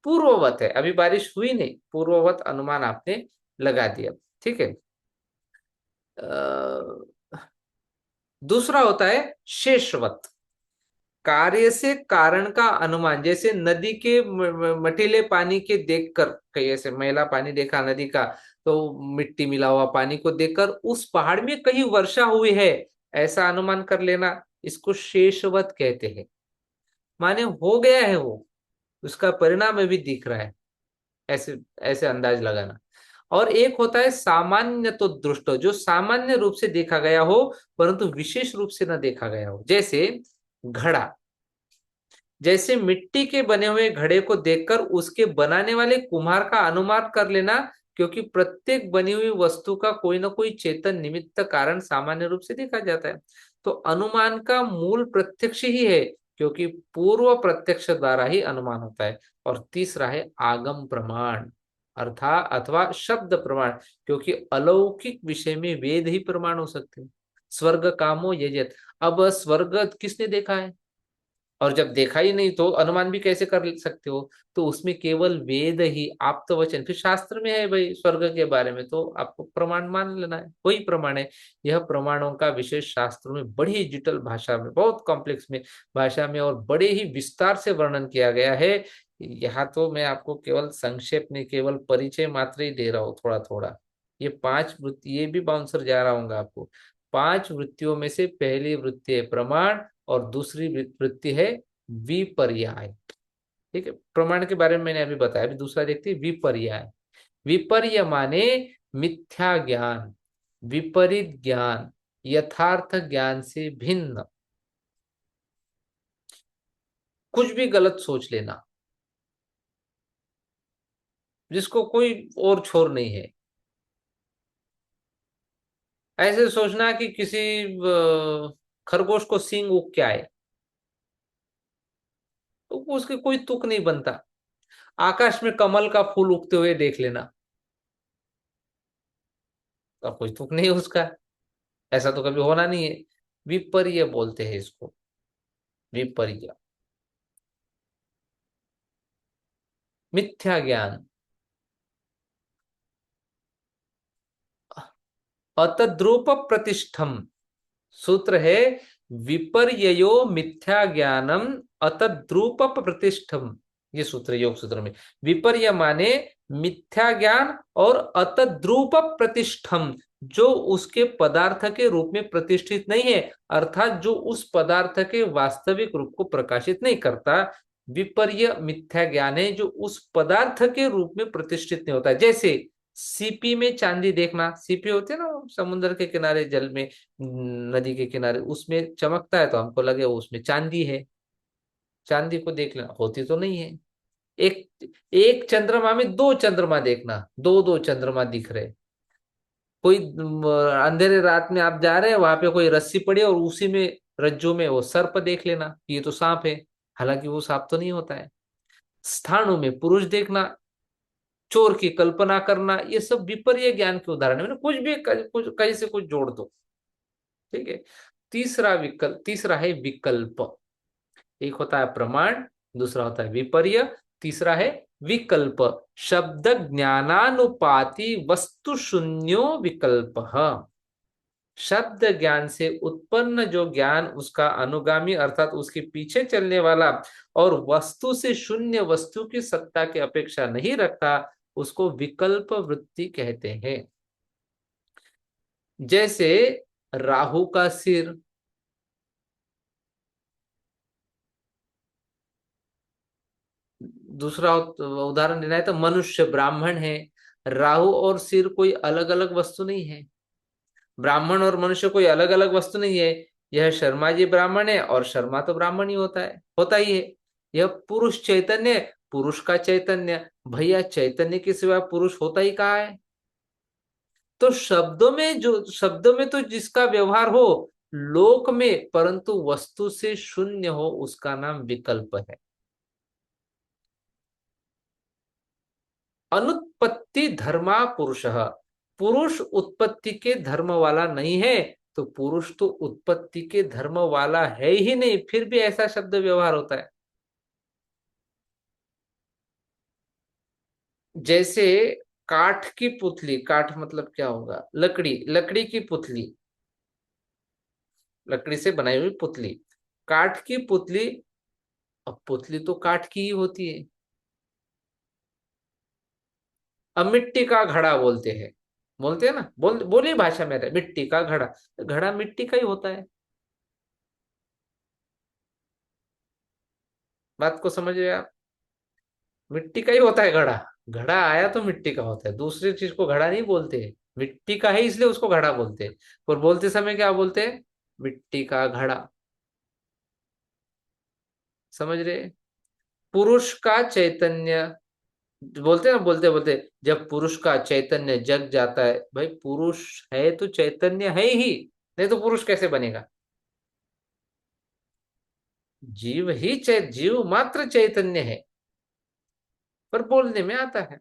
पूर्ववत है, अभी बारिश हुई नहीं, पूर्ववत अनुमान आपने लगा दिया। ठीक है। दूसरा होता है शेषवत। कार्य से कारण का अनुमान, जैसे नदी के मटीले पानी के देखकर, कहीं ऐसे मैला पानी देखा नदी का, तो मिट्टी मिला हुआ पानी को देखकर उस पहाड़ में कहीं वर्षा हुई है, ऐसा अनुमान कर लेना, इसको शेषवत कहते हैं। माने हो गया है वो, उसका परिणाम अभी दिख रहा है, ऐसे ऐसे अंदाज लगाना। और एक होता है सामान्य तो दृष्ट, जो सामान्य रूप से देखा गया हो परंतु विशेष रूप से न देखा गया हो, जैसे घड़ा। जैसे मिट्टी के बने हुए घड़े को देखकर उसके बनाने वाले कुम्हार का अनुमान कर लेना, क्योंकि प्रत्येक बनी हुई वस्तु का कोई ना कोई चेतन निमित्त कारण सामान्य रूप से देखा जाता है। तो अनुमान का मूल प्रत्यक्ष ही है, क्योंकि पूर्व प्रत्यक्ष द्वारा ही अनुमान होता है। और तीसरा है आगम प्रमाण, अर्थात अथवा शब्द प्रमाण, क्योंकि अलौकिक विषय में वेद ही प्रमाण हो सकते हैं। स्वर्ग कामो यजत, अब स्वर्ग किसने देखा है? और जब देखा ही नहीं तो अनुमान भी कैसे कर सकते हो? तो उसमें केवल वेद ही, आप तो वचन, फिर शास्त्र में है भाई स्वर्ग के बारे में, तो आपको प्रमाण मान लेना है, वही प्रमाण है। यह प्रमाणों का विशेष शास्त्रों में बड़ी डिजिटल भाषा में, बहुत कॉम्प्लेक्स में भाषा में और बड़े ही विस्तार से वर्णन किया गया है। यहाँ तो मैं आपको केवल संक्षेप में केवल परिचय मात्र ही दे रहा हूँ, थोड़ा थोड़ा। ये पांच वृत्ति, ये भी बाउंसर जा रहा हूँ आपको। पांच वृत्तियों में से पहली वृत्ति है प्रमाण, और दूसरी वृत्ति है विपर्याय। ठीक है, प्रमाण के बारे में मैंने अभी बताया, अभी दूसरा देखते हैं विपर्याय। विपर्य माने मिथ्या ज्ञान, विपरीत ज्ञान, यथार्थ ज्ञान से भिन्न, कुछ भी गलत सोच लेना जिसको कोई और छोर नहीं है। ऐसे सोचना कि किसी खरगोश को सींग उग के आए, तो उसके कोई तुक नहीं बनता। आकाश में कमल का फूल उगते हुए देख लेना, तो कोई तुक नहीं है उसका, ऐसा तो कभी होना नहीं है। विपर्य बोलते हैं इसको, विपर्य, मिथ्या ज्ञान। अतद्रूप प्रतिष्ठम, सूत्र है विपर्ययो मिथ्या ज्ञानम अतद्रूप प्रतिष्ठम। ये सूत्र योग सूत्र में, विपर्य माने मिथ्या ज्ञान और अतद्रूप प्रतिष्ठम, जो उसके पदार्थ के रूप में प्रतिष्ठित नहीं है, अर्थात जो उस पदार्थ के वास्तविक रूप को प्रकाशित नहीं करता। विपर्य मिथ्या ज्ञान है जो उस पदार्थ के रूप में प्रतिष्ठित नहीं होता। जैसे सीपी में चांदी देखना, सीपी होते हैं ना समुद्र के किनारे, जल में, नदी के किनारे, उसमें चमकता है तो हमको लगे वो उसमें चांदी है। चांदी को देख लेना, होती तो नहीं है। एक एक चंद्रमा में दो चंद्रमा देखना, दो दो चंद्रमा दिख रहे। कोई अंधेरे रात में आप जा रहे हैं, वहां पे कोई रस्सी पड़ी है और उसी में रज्जू में वो सर्प देख लेना, ये तो सांप है, हालांकि वो सांप तो नहीं होता है। स्थानों में पुरुष देखना, चोर की कल्पना करना, ये सब विपर्य ज्ञान के उदाहरण है। मैंने कुछ भी कुछ कहीं से कुछ जोड़ दो। ठीक है। तीसरा है विकल्प। एक होता है प्रमाण, दूसरा होता है विपर्य, तीसरा है विकल्प। शब्द ज्ञानानुपाति वस्तु शून्यो विकल्प। शब्द ज्ञान से उत्पन्न जो ज्ञान उसका अनुगामी अर्थात उसके पीछे चलने वाला और वस्तु से शून्य वस्तु की सत्ता की अपेक्षा नहीं रखता, उसको विकल्प वृत्ति कहते हैं। जैसे राहु का सिर, दूसरा उदाहरण देना है तो मनुष्य ब्राह्मण है। राहु और सिर कोई अलग अलग वस्तु नहीं है, ब्राह्मण और मनुष्य कोई अलग अलग वस्तु नहीं है। यह शर्मा जी ब्राह्मण है और शर्मा तो ब्राह्मण ही होता है, होता ही है। यह पुरुष चैतन्य, पुरुष का चैतन्य, भैया चैतन्य के सिवा पुरुष होता ही कहाँ है? तो शब्दों में तो जिसका व्यवहार हो लोक में, परंतु वस्तु से शून्य हो, उसका नाम विकल्प है। अनुत्पत्ति धर्मा पुरुष, पुरुष उत्पत्ति के धर्म वाला नहीं है, तो पुरुष तो उत्पत्ति के धर्म वाला है ही नहीं, फिर भी ऐसा शब्द व्यवहार होता है। जैसे काठ की पुतली, काठ मतलब क्या होगा? लकड़ी, लकड़ी की पुतली, लकड़ी से बनाई हुई पुतली, काठ की पुतली। अब पुतली तो काठ की ही होती है। अब मिट्टी का घड़ा बोलते हैं, बोलते हैं ना, बोली भाषा में मिट्टी का घड़ा, तो घड़ा मिट्टी का ही होता है। बात को समझ रहे आप? मिट्टी का ही होता है घड़ा। घड़ा आया तो मिट्टी का होता है, दूसरी चीज को घड़ा नहीं बोलते। मिट्टी का है इसलिए उसको घड़ा बोलते हैं। और बोलते समय क्या बोलते हैं? मिट्टी का घड़ा। समझ रहे? पुरुष का चैतन्य, बोलते हैं ना, बोलते बोलते, जब पुरुष का चैतन्य जग जाता है, भाई पुरुष है तो चैतन्य है ही, नहीं तो पुरुष कैसे बनेगा? जीव ही जीव मात्र चैतन्य है, पर बोलने में आता है।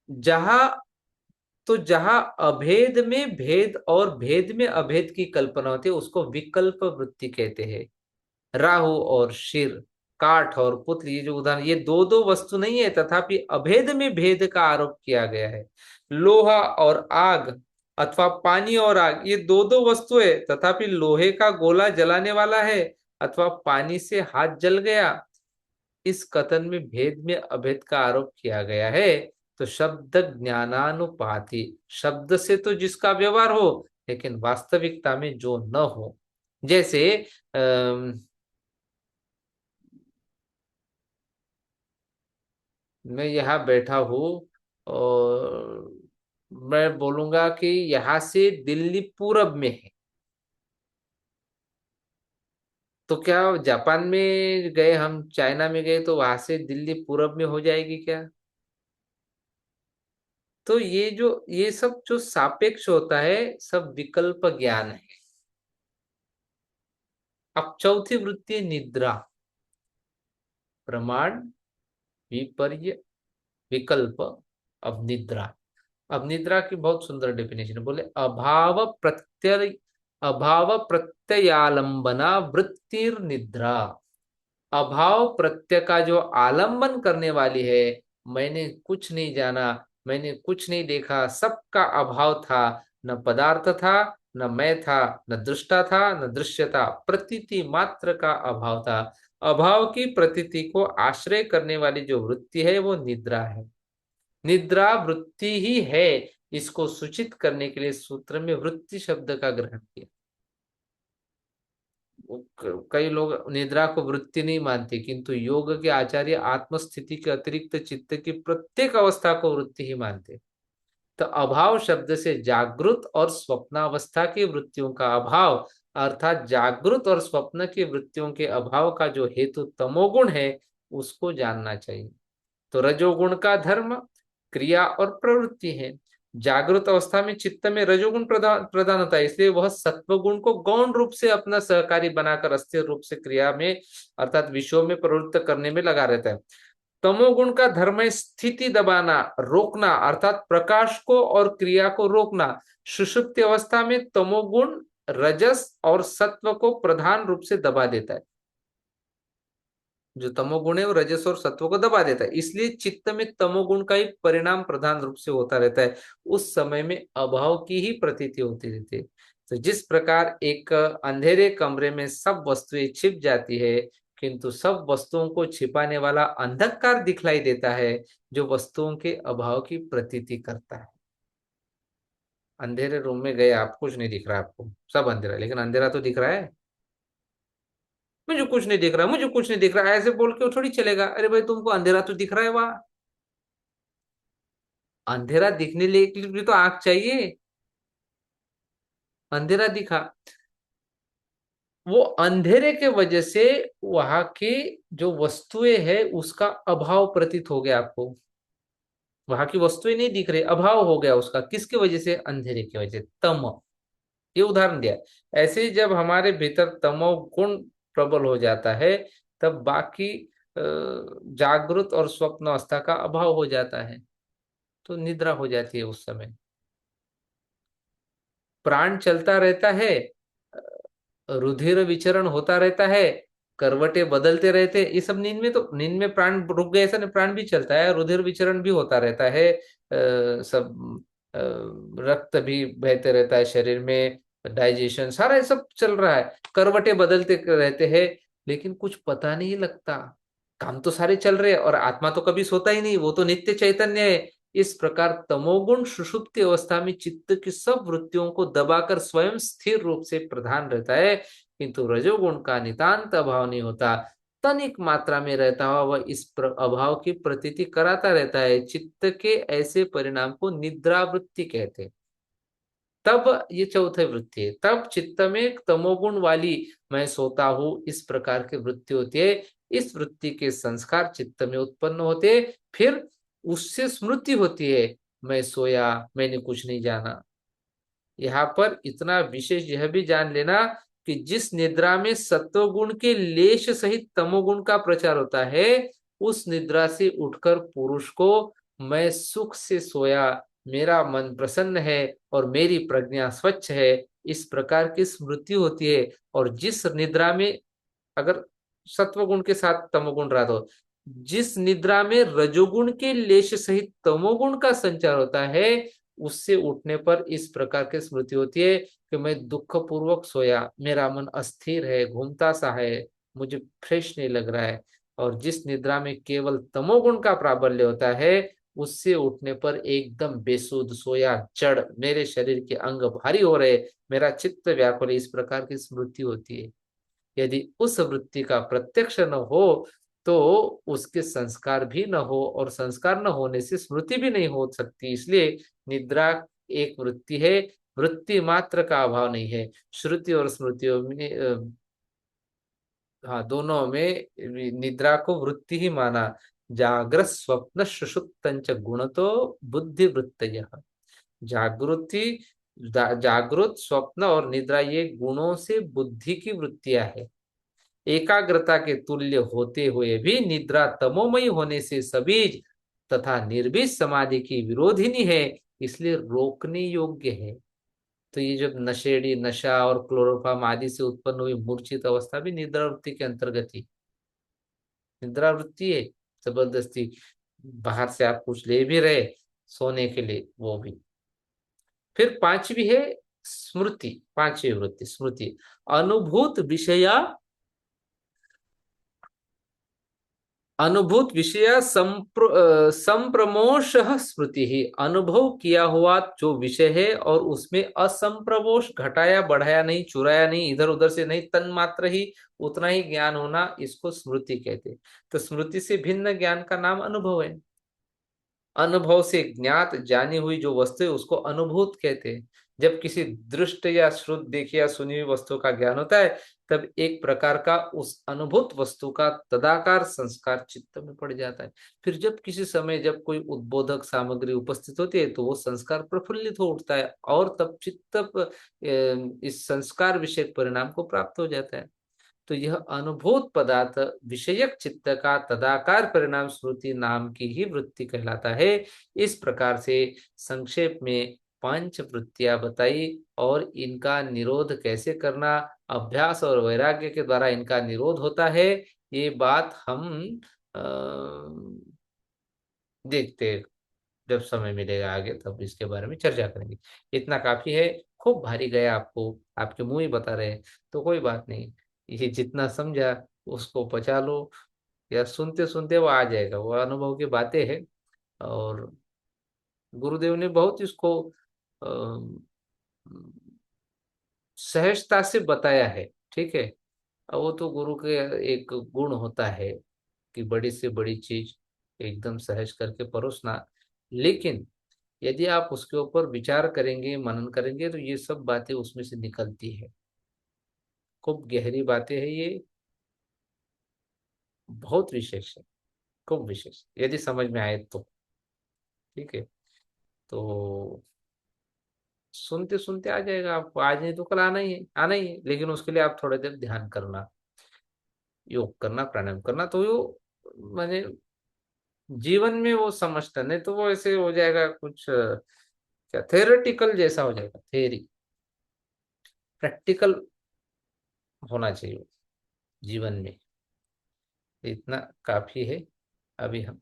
जहां, तो जहां अभेद में भेद और भेद में अभेद की कल्पना होती है, उसको विकल्प वृत्ति कहते हैं। राहु और शिर, काठ और पुतली, ये जो उदाहरण, ये दो दो वस्तु नहीं है, तथापि अभेद में भेद का आरोप किया गया है। लोहा और आग, अथवा पानी और आग, ये दो दो वस्तु है, तथापि लोहे का गोला जलाने वाला है, अथवा पानी से हाथ जल गया। इस कथन में भेद में अभेद का आरोप किया गया है। तो शब्द ज्ञानानुपाति, शब्द से तो जिसका व्यवहार हो, लेकिन वास्तविकता में जो न हो। जैसे मैं यहाँ बैठा हूँ और मैं बोलूंगा कि यहाँ से दिल्ली पूरब में है, तो क्या जापान में गए हम, चाइना में गए, तो वहां से दिल्ली पूरब में हो जाएगी क्या? तो ये सब जो सापेक्ष होता है, सब विकल्प ज्ञान है। अब चौथी वृत्ति है निद्रा। प्रमाण, विपर्य, विकल्प, अब निद्रा। अब निद्रा की बहुत सुंदर डेफिनेशन है, बोले अभाव प्रत्यय, अभाव प्रत्ययालंबना वृत्तिर निद्रा। अभाव प्रत्यय का जो आलंबन करने वाली है, मैंने कुछ नहीं जाना, मैंने कुछ नहीं देखा, सबका अभाव था, न पदार्थ था, न मैं था, न दृष्टा था, न दृश्य था, प्रतीति मात्र का अभाव था। अभाव की प्रतीति को आश्रय करने वाली जो वृत्ति है वो निद्रा है। निद्रा वृत्ति ही है। इसको सूचित करने के लिए सूत्र में वृत्ति शब्द का ग्रहण किया। कई लोग निद्रा को वृत्ति नहीं मानते, किंतु योग के आचार्य आत्मस्थिति के अतिरिक्त चित्त की प्रत्येक अवस्था को वृत्ति ही मानते। तो अभाव शब्द से जागृत और स्वप्नावस्था की वृत्तियों का अभाव, अर्थात जागृत और स्वप्न की वृत्तियों के अभाव का जो हेतु तमोगुण है, उसको जानना चाहिए। तो रजोगुण का धर्म क्रिया और प्रवृत्ति है। जागृत अवस्था में चित्त में रजोगुण प्रधान प्रधान होता है, इसलिए वह सत्व गुण को गौण रूप से अपना सहकारी बनाकर अस्थिर रूप से क्रिया में, अर्थात विषयों में प्रवृत्त करने में लगा रहता है। तमोगुण का धर्म है स्थिति दबाना, रोकना, अर्थात प्रकाश को और क्रिया को रोकना। सुषुप्ति अवस्था में तमोगुण रजस और सत्व को प्रधान रूप से दबा देता है। जो तमोगुण है वो रजस और सत्व को दबा देता है, इसलिए चित्त में तमोगुण का ही परिणाम प्रधान रूप से होता रहता है। उस समय में अभाव की ही प्रतीति होती रहती है। तो जिस प्रकार एक अंधेरे कमरे में सब वस्तुएं छिप जाती है, किंतु सब वस्तुओं को छिपाने वाला अंधकार दिखलाई देता है, जो वस्तुओं के अभाव की प्रतीति करता है। अंधेरे रूम में गए आप, कुछ नहीं दिख रहा आपको, सब अंधेरा, लेकिन अंधेरा तो दिख रहा है। मुझे कुछ नहीं दिख रहा, मुझे कुछ नहीं दिख रहा, ऐसे बोल के वो थोड़ी चलेगा। अरे भाई तुमको अंधेरा तो दिख रहा है वहां। अंधेरा दिखने के लिए तो आंख चाहिए। अंधेरा दिखा, वो अंधेरे के वजह से वहां की जो वस्तुएं है उसका अभाव प्रतीत हो गया आपको। वहां की वस्तुएं नहीं दिख रही, अभाव हो गया उसका, किसकी वजह से? अंधेरे की वजह से, तम। ये उदाहरण दिया। ऐसे ही जब हमारे भीतर तमो गुण प्रबल हो जाता है, तब बाकी जागृत और स्वप्न अवस्था का अभाव हो जाता है, तो निद्रा हो जाती है उस समय। प्राण चलता रहता है, रुधिर विचरण होता रहता है, करवटें बदलते रहते हैं, ये सब नींद में। तो नींद में प्राण रुक गए ऐसा नहीं, प्राण भी चलता है, रुधिर विचरण भी होता रहता है, सब रक्त भी बहते रहता है शरीर में, डाइजेशन सारा ये सब चल रहा है, करवटें बदलते रहते हैं, लेकिन कुछ पता नहीं लगता। काम तो सारे चल रहे हैं, और आत्मा तो कभी सोता ही नहीं, वो तो नित्य चैतन्य है। इस प्रकार तमोगुण सुषुप्ति अवस्था में चित्त की सब वृत्तियों को दबाकर स्वयं स्थिर रूप से प्रधान रहता है, किंतु रजोगुण का नितांत अभाव नहीं होता, तनिक मात्रा में रहता हुआ वह इस अभाव की प्रतीति कराता रहता है। चित्त के ऐसे परिणाम को निद्रावृत्ति कहते हैं। तब ये चौथे वृत्ति है, तब चित्त में तमोगुण वाली मैं सोता हूं इस प्रकार की वृत्ति होती है। इस वृत्ति के संस्कार चित्त में उत्पन्न होते, फिर उससे स्मृति होती है, मैं सोया, मैंने कुछ नहीं जाना। यहाँ पर इतना विशेष यह भी जान लेना कि जिस निद्रा में सत्वगुण के लेश सहित तमोगुण का प्रचार होता है, उस निद्रा से उठकर पुरुष को मैं सुख से सोया, मेरा मन प्रसन्न है और मेरी प्रज्ञा स्वच्छ है, इस प्रकार की स्मृति होती है। और जिस निद्रा में अगर सत्वगुण के साथ तमोगुण रहा, तो जिस निद्रा में रजोगुण के लेश सहित तमोगुण का संचार होता है, उससे उठने पर इस प्रकार की स्मृति होती है कि मैं दुख पूर्वक सोया, मेरा मन अस्थिर है, घूमता सा है, मुझे फ्रेश नहीं लग रहा है। और जिस निद्रा में केवल तमोगुण का प्राबल्य होता है, उससे उठने पर एकदम बेसुध सोया, जड़, मेरे शरीर के अंग भारी हो रहे, मेरा चित्त व्याकुल, इस प्रकार की स्मृति होती है। यदि उस वृत्ति का प्रत्यक्ष न हो तो उसके संस्कार भी न हो, और संस्कार न होने से स्मृति भी नहीं हो सकती। इसलिए निद्रा एक वृत्ति है, वृत्ति मात्र का अभाव नहीं है। श्रुति और स्मृतियों में हाँ, दोनों में निद्रा को वृत्ति ही माना। जागृत स्वप्न सुषुप्तंच गुण तो बुद्धि वृत्त, जागृति, जागृत, स्वप्न और निद्रा ये गुणों से बुद्धि की वृत्तियां है। एकाग्रता के तुल्य होते हुए भी निद्रा तमोमयी होने से सबीज तथा निर्बीज समाधि की विरोधिनी है, इसलिए रोकने योग्य है। तो ये जब नशेड़ी, नशा और क्लोरोफार्म आदि से उत्पन्न हुई मूर्छित अवस्था भी निद्रावृत्ति के अंतर्गत ही निद्रावृत्ति है। जबरदस्ती बाहर से आप कुछ ले भी रहे सोने के लिए, वो भी। फिर पांचवी है स्मृति, पांचवी वृत्ति स्मृति, अनुभूत विषया, अनुभूत विषय संप्रमोश स्मृति ही, अनुभव किया हुआ जो विषय है और उसमें असंप्रमोश, घटाया बढ़ाया नहीं, चुराया नहीं, इधर उधर से नहीं, तन मात्र ही उतना ही ज्ञान होना, इसको स्मृति कहते हैं। तो स्मृति से भिन्न ज्ञान का नाम अनुभव है। अनुभव से ज्ञात जानी हुई जो वस्तु है उसको अनुभूत कहते हैं। जब किसी दृष्ट या श्रुत देखी या सुनी हुई वस्तु का ज्ञान होता है, तब एक प्रकार का उस अनुभूत वस्तु का तदाकार संस्कार चित्त में पड़ जाता है। फिर जब किसी समय जब कोई उद्बोधक सामग्री उपस्थित होती है, तो वो संस्कार प्रफुल्लित हो उठता है, और तब चित्त इस संस्कार विषयक परिणाम को प्राप्त हो जाता है। तो यह अनुभूत पदार्थ विषयक चित्त का तदाकार परिणाम स्मृति नाम की ही वृत्ति कहलाता है। इस प्रकार से संक्षेप में पंच वृत्तियां बताई, और इनका निरोध कैसे करना, अभ्यास और वैराग्य के द्वारा इनका निरोध होता है, ये बात हम अ, देखते हैं। जब समय मिलेगा आगे तब इसके बारे में चर्चा करेंगे। इतना काफी है, खूब भारी गया आपको, आपके मुंह ही बता रहे हैं, तो कोई बात नहीं, ये जितना समझा उसको पचा लो, या सुनते सुनते वो आ जाएगा, वो अनुभव की बातें हैं। और गुरुदेव ने बहुत इसको सहजता से बताया है, ठीक है। अब वो तो गुरु के एक गुण होता है कि बड़ी से बड़ी चीज एकदम सहज करके परोसना, लेकिन यदि आप उसके ऊपर विचार करेंगे, मनन करेंगे, तो ये सब बातें उसमें से निकलती है। खूब गहरी बातें हैं ये, बहुत विशेष है, खूब विशेष, यदि समझ में आए तो। ठीक है, तो सुनते सुनते आ जाएगा आपको, आज नहीं तो कल आना ही है, आना ही है, लेकिन उसके लिए आप थोड़ी देर ध्यान करना, योग करना, प्राणायाम करना, तो वो मैंने जीवन में वो समझता, नहीं तो वो ऐसे हो जाएगा कुछ क्या थेरेटिकल जैसा हो जाएगा, थेरी। प्रैक्टिकल होना चाहिए जीवन में। इतना काफी है। अभी हम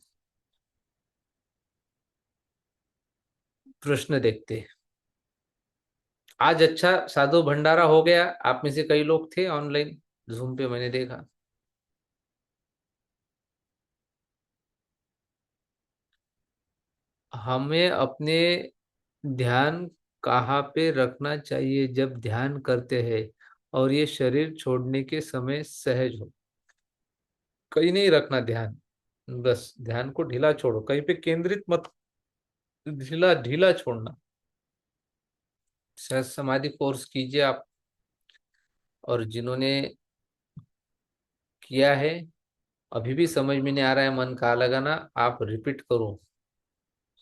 प्रश्न देखते हैं। आज अच्छा साधु भंडारा हो गया, आप में से कई लोग थे ऑनलाइन, जूम पे मैंने देखा। हमें अपने ध्यान कहाँ पे रखना चाहिए जब ध्यान करते हैं, और ये शरीर छोड़ने के समय सहज हो। कहीं नहीं रखना ध्यान, बस ध्यान को ढीला छोड़ो, कहीं पे केंद्रित मत, ढीला ढीला छोड़ना। सहज समाधि कोर्स कीजिए आप, और जिन्होंने किया है अभी भी समझ में नहीं आ रहा है मन कहाँ लगाना, आप रिपीट करो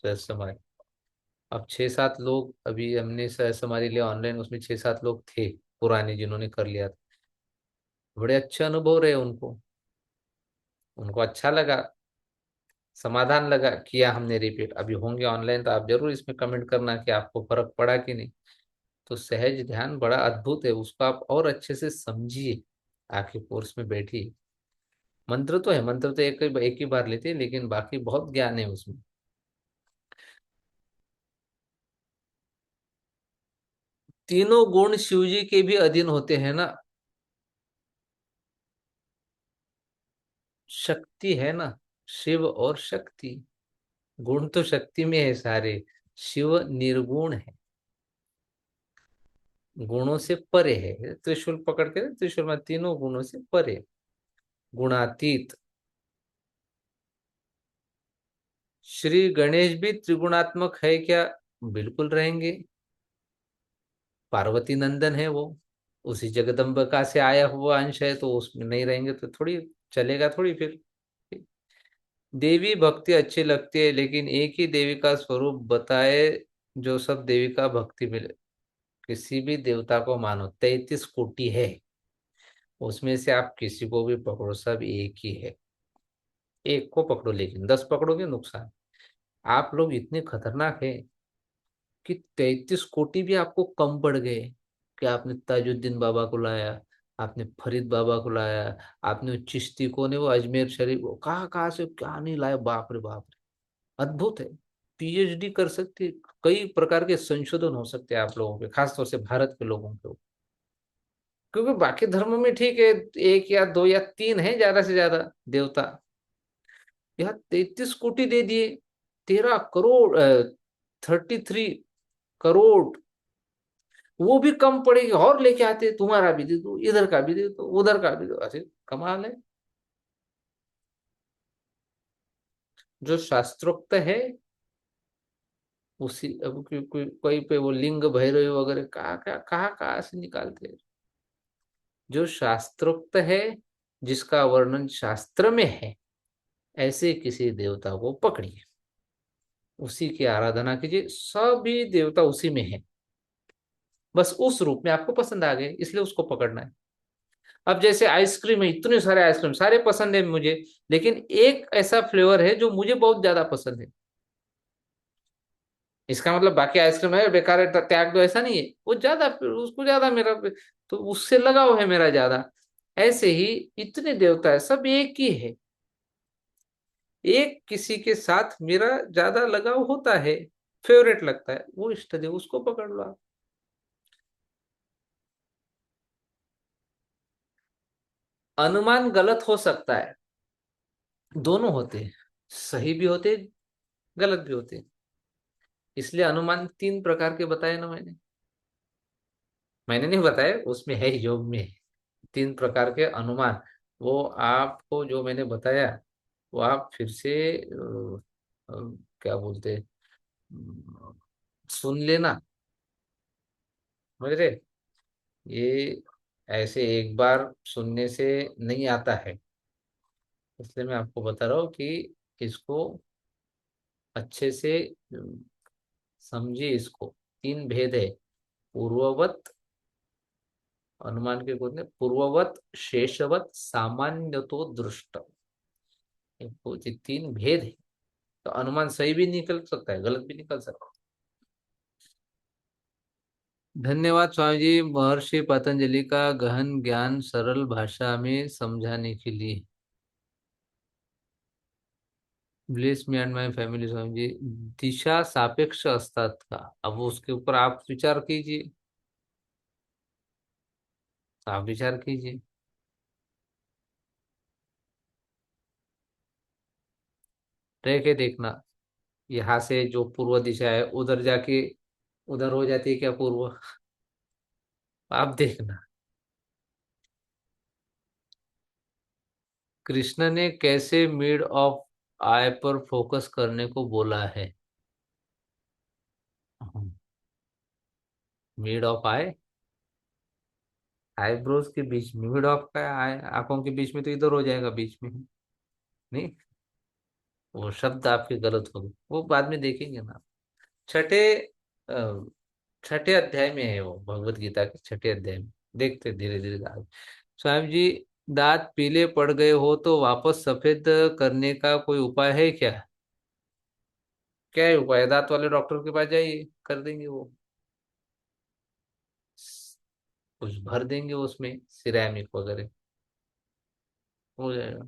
सहज समाधि। अब 6-7 लोग अभी हमने सहज समाधि लिया ऑनलाइन, उसमें 6-7 लोग थे पुराने जिन्होंने कर लिया था। बड़े अच्छे अनुभव रहे उनको, उनको अच्छा लगा, समाधान लगा, किया हमने रिपीट। अभी होंगे ऑनलाइन तो आप जरूर इसमें कमेंट करना कि आपको फर्क पड़ा कि नहीं। तो सहज ध्यान बड़ा अद्भुत है, उसको आप और अच्छे से समझिए, आके कोर्स में बैठिए। मंत्र तो है, मंत्र तो एक ही बार लेते हैं, लेकिन बाकी बहुत ज्ञान है उसमें। तीनों गुण शिव जी के भी अधीन होते हैं ना। शक्ति है ना, शिव और शक्ति। गुण तो शक्ति में है सारे, शिव निर्गुण है, गुणों से परे है। त्रिशूल पकड़ के, त्रिशूल में तीनों गुणों से परे, गुणातीत। श्री गणेश भी त्रिगुणात्मक है क्या? बिल्कुल रहेंगे, पार्वती नंदन है वो, उसी जगदम्बिका से आया हुआ अंश है, तो उसमें नहीं रहेंगे तो थोड़ी चलेगा थोड़ी फिर। देवी भक्ति अच्छी लगती है, लेकिन एक ही देवी का स्वरूप बताए जो सब देवी का भक्ति मिले। किसी भी देवता को मानो, 33 कोटि है, उसमें से आप किसी को भी पकड़ो, सब एक ही है। एक को पकड़ो, लेकिन 10 पकड़ोगे नुकसान। आप लोग इतने खतरनाक हैं कि 33 कोटि भी आपको कम पड़ गए। कि आपने ताजुद्दीन बाबा को लाया, आपने फरीद बाबा को लाया, आपने वो चिश्ती को ने वो अजमेर शरीफ, वो कहाँ कहाँ से क्या नहीं लाया, बाप रे बाप रे। अद्भुत है। पीएचडी कर सकते, कई प्रकार के संशोधन हो सकते हैं आप लोगों के, खासतौर से भारत के लोगों के। क्योंकि बाकी धर्मों में ठीक है, एक या दो या तीन है ज्यादा से ज्यादा देवता, यहाँ 33 कोटि दे दिए। 13 करोड़, 33 करोड़, वो भी कम पड़ेगी और लेके आते, तुम्हारा भी दे दो, इधर का भी दे दो, उधर का भी दो, अरे कमाल है। जो शास्त्रोक्त है उसी, अब कोई पे वो लिंग भैरव वगैरह कहाँ से निकालते हैं। जो शास्त्रोक्त है, जिसका वर्णन शास्त्र में है, ऐसे किसी देवता को पकड़िए, उसी की आराधना कीजिए, सभी देवता उसी में है। बस उस रूप में आपको पसंद आ गए, इसलिए उसको पकड़ना है। अब जैसे आइसक्रीम है, इतने सारे आइसक्रीम सारे पसंद है मुझे, लेकिन एक ऐसा फ्लेवर है जो मुझे बहुत ज्यादा पसंद है। इसका मतलब बाकी आइसक्रीम है बेकार है, त्याग दो, ऐसा नहीं है। वो ज्यादा, उसको ज्यादा मेरा, तो उससे लगाव है मेरा ज्यादा। ऐसे ही इतने देवता है, सब एक ही है। एक किसी के साथ मेरा ज्यादा लगाव होता है, फेवरेट लगता है, वो इष्ट देव, उसको पकड़ लो आप। अनुमान गलत हो सकता है, दोनों होते हैं, सही भी होते हैं, गलत भी होते हैं। इसलिए अनुमान 3 प्रकार के बताए ना मैंने। मैंने नहीं बताया, उसमें है, योग में है। 3 प्रकार के अनुमान, वो आपको जो मैंने बताया, वो आप फिर से क्या बोलते हैं, सुन लेना, समझ रहे। ये ऐसे एक बार सुनने से नहीं आता है, इसलिए मैं आपको बता रहा हूँ कि इसको अच्छे से समझिए इसको। 3 भेद है, पूर्ववत, अनुमान के बोलते हैं पूर्ववत, शेषवत, सामान्य तो दृष्ट। ये 3 भेद है। तो अनुमान सही भी निकल सकता है, गलत भी निकल सकता है। धन्यवाद स्वामी जी, महर्षि पतंजलि का गहन ज्ञान सरल भाषा में समझाने के लिए। Bless me and my family Swami ji, दिशा सापेक्ष असतात का? अब उसके ऊपर आप विचार कीजिए, आप विचार कीजिए। रह के देखना, यहाँ से जो पूर्व दिशा है उधर जाके उधर हो जाती है क्या पूर्व? आप देखना। कृष्ण ने कैसे मिड ऑफ आई पर फोकस करने को बोला है? मिड ऑफ आई, आईब्रोज के बीच में मिड ऑफ का आई, आंखों के बीच में तो इधर हो जाएगा बीच में। नहीं, वो शब्द आपके गलत हो गए, वो बाद में देखेंगे ना। छठे अ, छठे अध्याय में है वो, भगवत गीता के छठे अध्याय में। देखते धीरे धीरे आगे। स्वामी जी, दांत पीले पड़ गए हो तो वापस सफेद करने का कोई उपाय है क्या? क्या है उपाय? दांत वाले डॉक्टर के पास जाइए, कर देंगे वो, कुछ भर देंगे उसमें सिरेमिक वगैरह, हो जाएगा।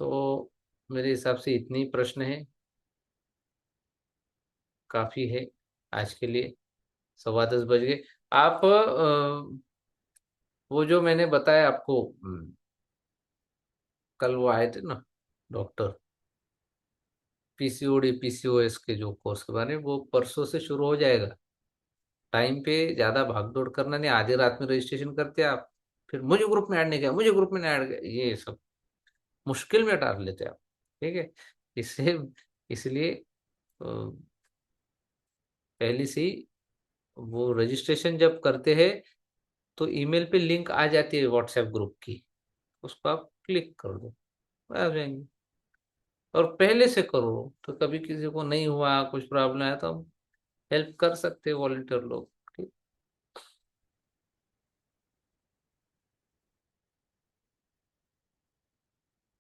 तो मेरे हिसाब से इतने ही प्रश्न है, काफी है आज के लिए। 10:15 बज गए। आप वो जो मैंने बताया आपको, कल वो आए थे ना डॉक्टर, पीसीओडी पीसीओएस के जो कोर्स के बारे में, वो परसों से शुरू हो जाएगा। टाइम पे ज्यादा भाग दौड़ करना नहीं, आधी रात में रजिस्ट्रेशन करते हैं आप, फिर मुझे ग्रुप में ऐड नहीं किया, मुझे ग्रुप में नहीं ऐड किया, ये सब मुश्किल में डाल लेते हैं आप। ठीक है, इससे इसलिए पहले से ही वो रजिस्ट्रेशन जब करते हैं तो ईमेल पे लिंक आ जाती है व्हाट्सएप ग्रुप की, उसको आप क्लिक कर दो, आ जाएंगे। और पहले से करो, तो कभी किसी को नहीं हुआ, कुछ प्रॉब्लम है तो हम हेल्प कर सकते हैं वॉलंटियर लोग। ठीक।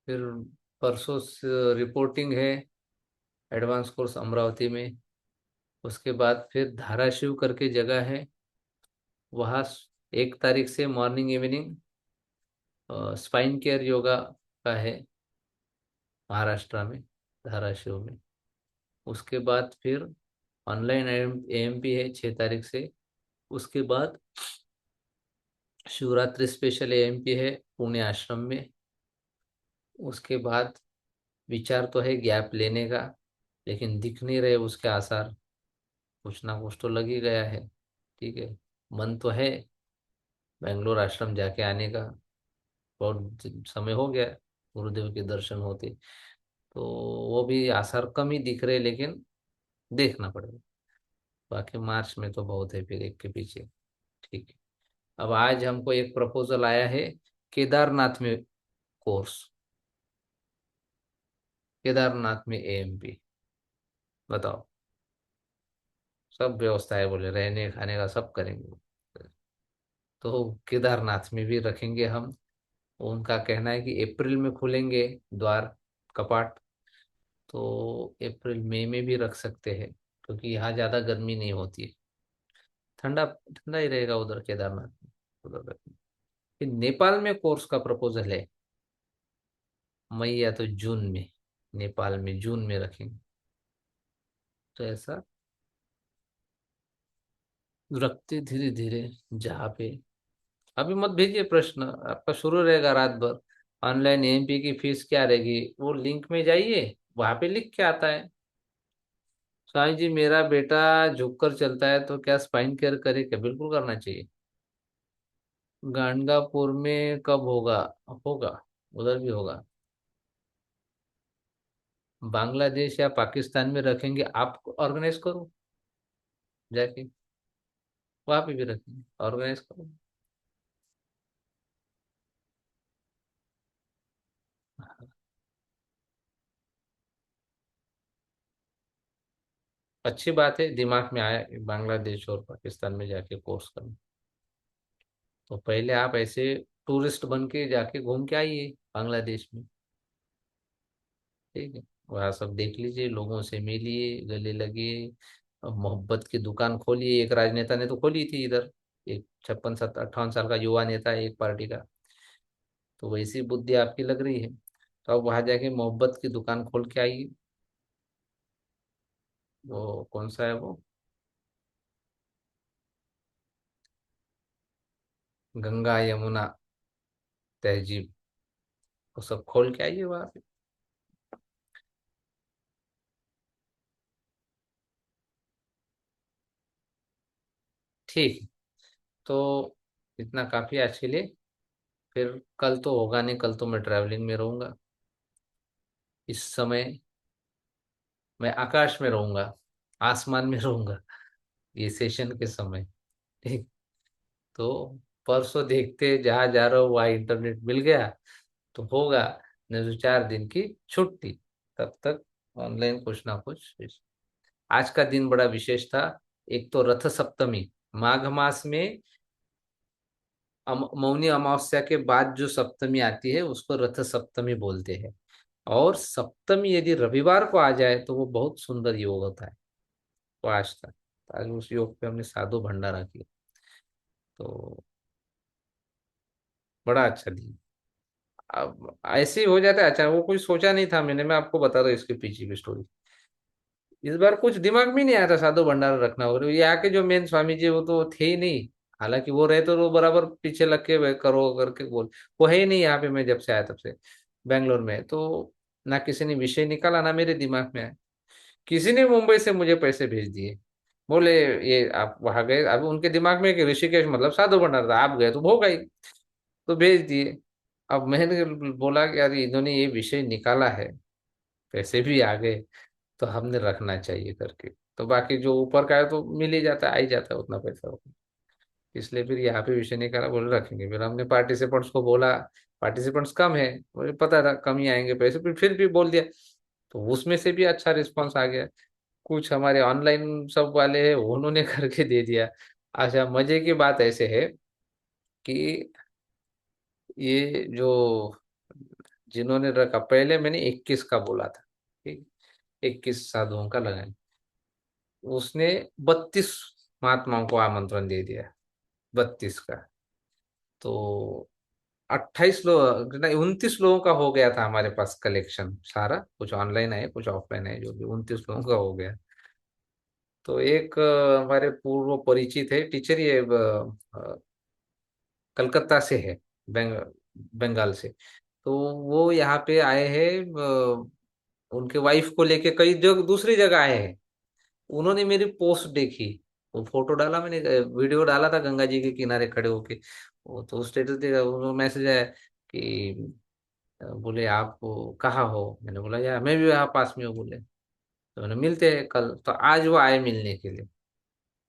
फिर परसों से रिपोर्टिंग है, एडवांस कोर्स अमरावती में। उसके बाद फिर धाराशिव करके जगह है, वहाँ 1 तारीख से morning evening spine care yoga का है, महाराष्ट्र में, धाराशिव में। उसके बाद फिर ऑनलाइन एएमपी है 6 तारीख से। उसके बाद शिवरात्रि स्पेशल एएमपी है पुणे आश्रम में। उसके बाद विचार तो है गैप लेने का, लेकिन दिख नहीं रहे उसके आसार, कुछ ना कुछ तो लग ही गया है। ठीक है, मन तो है बेंगलोर आश्रम जाके आने का, बहुत समय हो गया गुरुदेव के दर्शन होते, तो वो भी आसार कम ही दिख रहे, लेकिन देखना पड़ेगा। बाकी मार्च में तो बहुत है फिर एक के पीछे। ठीक है। अब आज हमको एक प्रपोजल आया है केदारनाथ में कोर्स, केदारनाथ में एएमपी। बताओ, सब व्यवस्था है बोले, रहने खाने का सब करेंगे। तो केदारनाथ में भी रखेंगे हम। उनका कहना है कि अप्रैल में खुलेंगे द्वार, कपाट। तो अप्रैल मई में भी रख सकते हैं, क्योंकि यहाँ ज़्यादा गर्मी नहीं होती है, ठंडा ठंडा ही रहेगा उधर केदारनाथ में। उधर रखेंगे। फिर नेपाल में कोर्स का प्रपोजल है, मई या तो जून में, नेपाल में जून में रखेंगे। तो ऐसा रखते धीरे धीरे जहाँ पे। अभी मत भेजिए प्रश्न, आपका शुरू रहेगा रात भर। ऑनलाइन एमपी की फीस क्या रहेगी, वो लिंक में जाइए, वहां पे लिख के आता है। साईं जी, मेरा बेटा झुककर चलता है तो क्या स्पाइन केयर करे क्या? बिल्कुल करना चाहिए। गाणगापुर में कब होगा? होगा, उधर भी होगा। बांग्लादेश या पाकिस्तान में रखेंगे, आप ऑर्गेनाइज करो जाके, वहां पे भी रखेंगे, ऑर्गेनाइज करो। अच्छी बात है, दिमाग में आया कि बांग्लादेश और पाकिस्तान में जाके कोर्स करना। तो पहले आप ऐसे टूरिस्ट बन के जाके घूम के आइए बांग्लादेश में। ठीक है, वहाँ सब देख लीजिए, लोगों से मिलिए, गले लगिए। अब मोहब्बत की दुकान खोलिए, एक राजनेता ने तो खोली थी इधर, एक 56 58 साल का युवा नेता है एक पार्टी का। तो वैसी बुद्धि आपकी लग रही है। तो अब वहां जाके मोहब्बत की दुकान खोल के आइए। वो कौन सा है वो, गंगा यमुना तहजीब, वो सब खोल के आइए वहां पे। ठीक है, तो इतना काफी आज के लिए। फिर कल तो होगा नहीं, कल तो मैं ट्रैवलिंग में रहूंगा। इस समय मैं आकाश में रहूंगा, आसमान में रहूंगा ये सेशन के समय। ठीक। तो परसों देखते, जहां जा रहा हूँ वहां इंटरनेट मिल गया तो होगा, नहीं तो 4 दिन की छुट्टी। तब तक ऑनलाइन कुछ ना कुछ। आज का दिन बड़ा विशेष था। एक तो रथ सप्तमी, माघ मास में मौनी अमावस्या के बाद जो सप्तमी आती है उसको रथ सप्तमी बोलते हैं। और सप्तमी यदि रविवार को आ जाए तो वो बहुत सुंदर योग होता है। तो आज था, तो आज उस योग पे हमने साधु भंडारा किया, तो बड़ा अच्छा दिन। अब ऐसे ही हो जाता है। अच्छा, वो कुछ सोचा नहीं था मैंने, मैं आपको बता रहा हूँ इसके पीछे की स्टोरी। इस बार कुछ दिमाग में नहीं आया था साधु भंडारा रखना, और यहाँ के जो मेन स्वामी जी वो तो थे ही नहीं। हालांकि वो रहे तो वो बराबर पीछे लग के करो करके बोल। वो है ही नहीं यहाँ पे, मैं जब से आया तब से बैंगलोर में, तो ना किसी ने विषय निकाला ना मेरे दिमाग में आया। किसी ने मुंबई से मुझे पैसे भेज दिए, बोले ये आप वहां गए, अब उनके दिमाग में कि ऋषिकेश मतलब साधु भंडार था, आप गए तो होगा ही, तो भेज दिए। अब मैंने बोला कि यार इन्होंने ये विषय निकाला है, पैसे भी आ गए, तो हमने रखना चाहिए करके। तो बाकी जो ऊपर का है तो मिल ही जाता है, आ ही जाता है उतना पैसा। इसलिए फिर यहाँ पे विषय निकाला, बोले रखेंगे। फिर हमने पार्टिसिपेंट्स को बोला, पार्टिसिपेंट्स कम है, मुझे पता था कम ही आएंगे पैसे, फिर भी बोल दिया। तो उसमें से भी अच्छा रिस्पांस आ गया। कुछ हमारे ऑनलाइन सब वाले हैं उन्होंने करके दे दिया। अच्छा, मजे की बात ऐसे है कि ये जो जिन्होंने रखा, पहले मैंने 21 का बोला था, ठीक, 21 साधुओं का लगाया। उसने 32 महात्माओं को आमंत्रण दे दिया, 32 का। तो 28 लोग नहीं, 29 लोगों का हो गया था हमारे पास कलेक्शन सारा, कुछ ऑनलाइन है कुछ ऑफलाइन है, जो भी 29 लोगों का हो गया। तो एक हमारे पूर्व परिचित है टीचर, ये कलकत्ता से है, बंगाल से। तो वो यहाँ पे आए हैं, उनके वाइफ को लेके कई जगह दूसरी जगह आए हैं। उन्होंने मेरी पोस्ट देखी, वो फोटो डाला मैंने, वीडियो डाला था गंगा जी के किनारे खड़े होके। वो तो स्टेटस देखा, वो मैसेज आया कि बोले आप कहाँ हो, मैंने बोला यार मैं भी यहाँ पास में हूँ बोले। तो मैंने मिलते हैं कल, तो आज वो आए मिलने के लिए।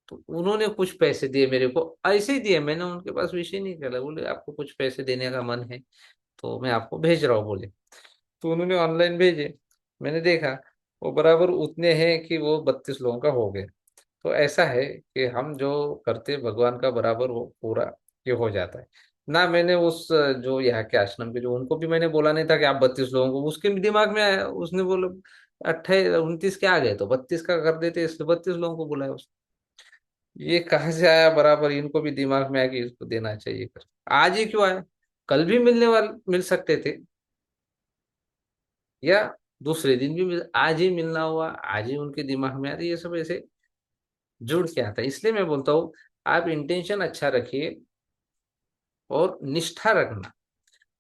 तो उन्होंने कुछ पैसे दिए मेरे को, ऐसे ही दिए, मैंने उनके पास विषय नहीं करा, बोले आपको कुछ पैसे देने का मन है तो मैं आपको भेज रहा हूँ बोले। तो उन्होंने ऑनलाइन भेजे, मैंने देखा वो बराबर उतने हैं कि वो 32 लोगों का हो गया। तो ऐसा है कि हम जो करते भगवान का बराबर वो पूरा ये हो जाता है। ना मैंने उस जो यहाँ के आश्रम के जो उनको भी मैंने बोला नहीं था कि आप 32 लोगों को, उसके भी दिमाग में आया, उसने बोला 28 29 के आ गए तो 32 का कर देते, इसलिए 32 लोगों को बुलाया उसने। ये कहाँ से आया, बराबर इनको भी दिमाग में आया कि इसको देना चाहिए कर। आज ही क्यों आया, कल भी मिलने वाले मिल सकते थे, या दूसरे दिन भी आज ही मिलना हुआ, आज ही उनके दिमाग में आया, तो ये सब ऐसे जुड़ के आता है। इसलिए मैं बोलता हूँ आप इंटेंशन अच्छा रखिए और निष्ठा रखना,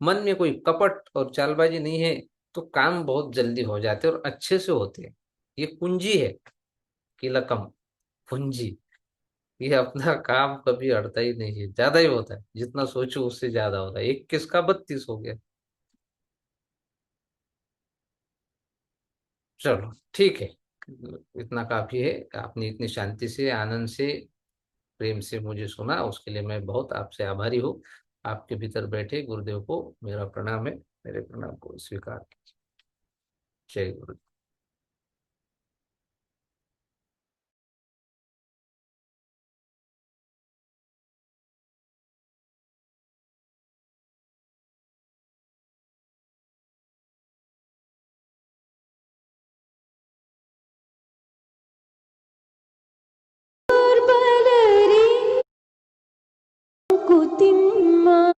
मन में कोई कपट और चालबाजी नहीं है, तो काम बहुत जल्दी हो जाते हैं और अच्छे से होते हैं। ये कुंजी है, कीलकम, कुंजी। ये अपना काम कभी अड़ता ही नहीं है, ज्यादा ही होता है, जितना सोचो उससे ज्यादा होता है। 21 का 32 हो गया। चलो ठीक है, इतना काफी है। आपने इतनी शांति से, आनंद से, प्रेम से मुझे सुना, उसके लिए मैं बहुत आपसे आभारी हूँ। आपके भीतर बैठे गुरुदेव को मेरा प्रणाम है, मेरे प्रणाम को स्वीकार कीजिए। जय गुरु। दुर्बल रे कुतिम्मा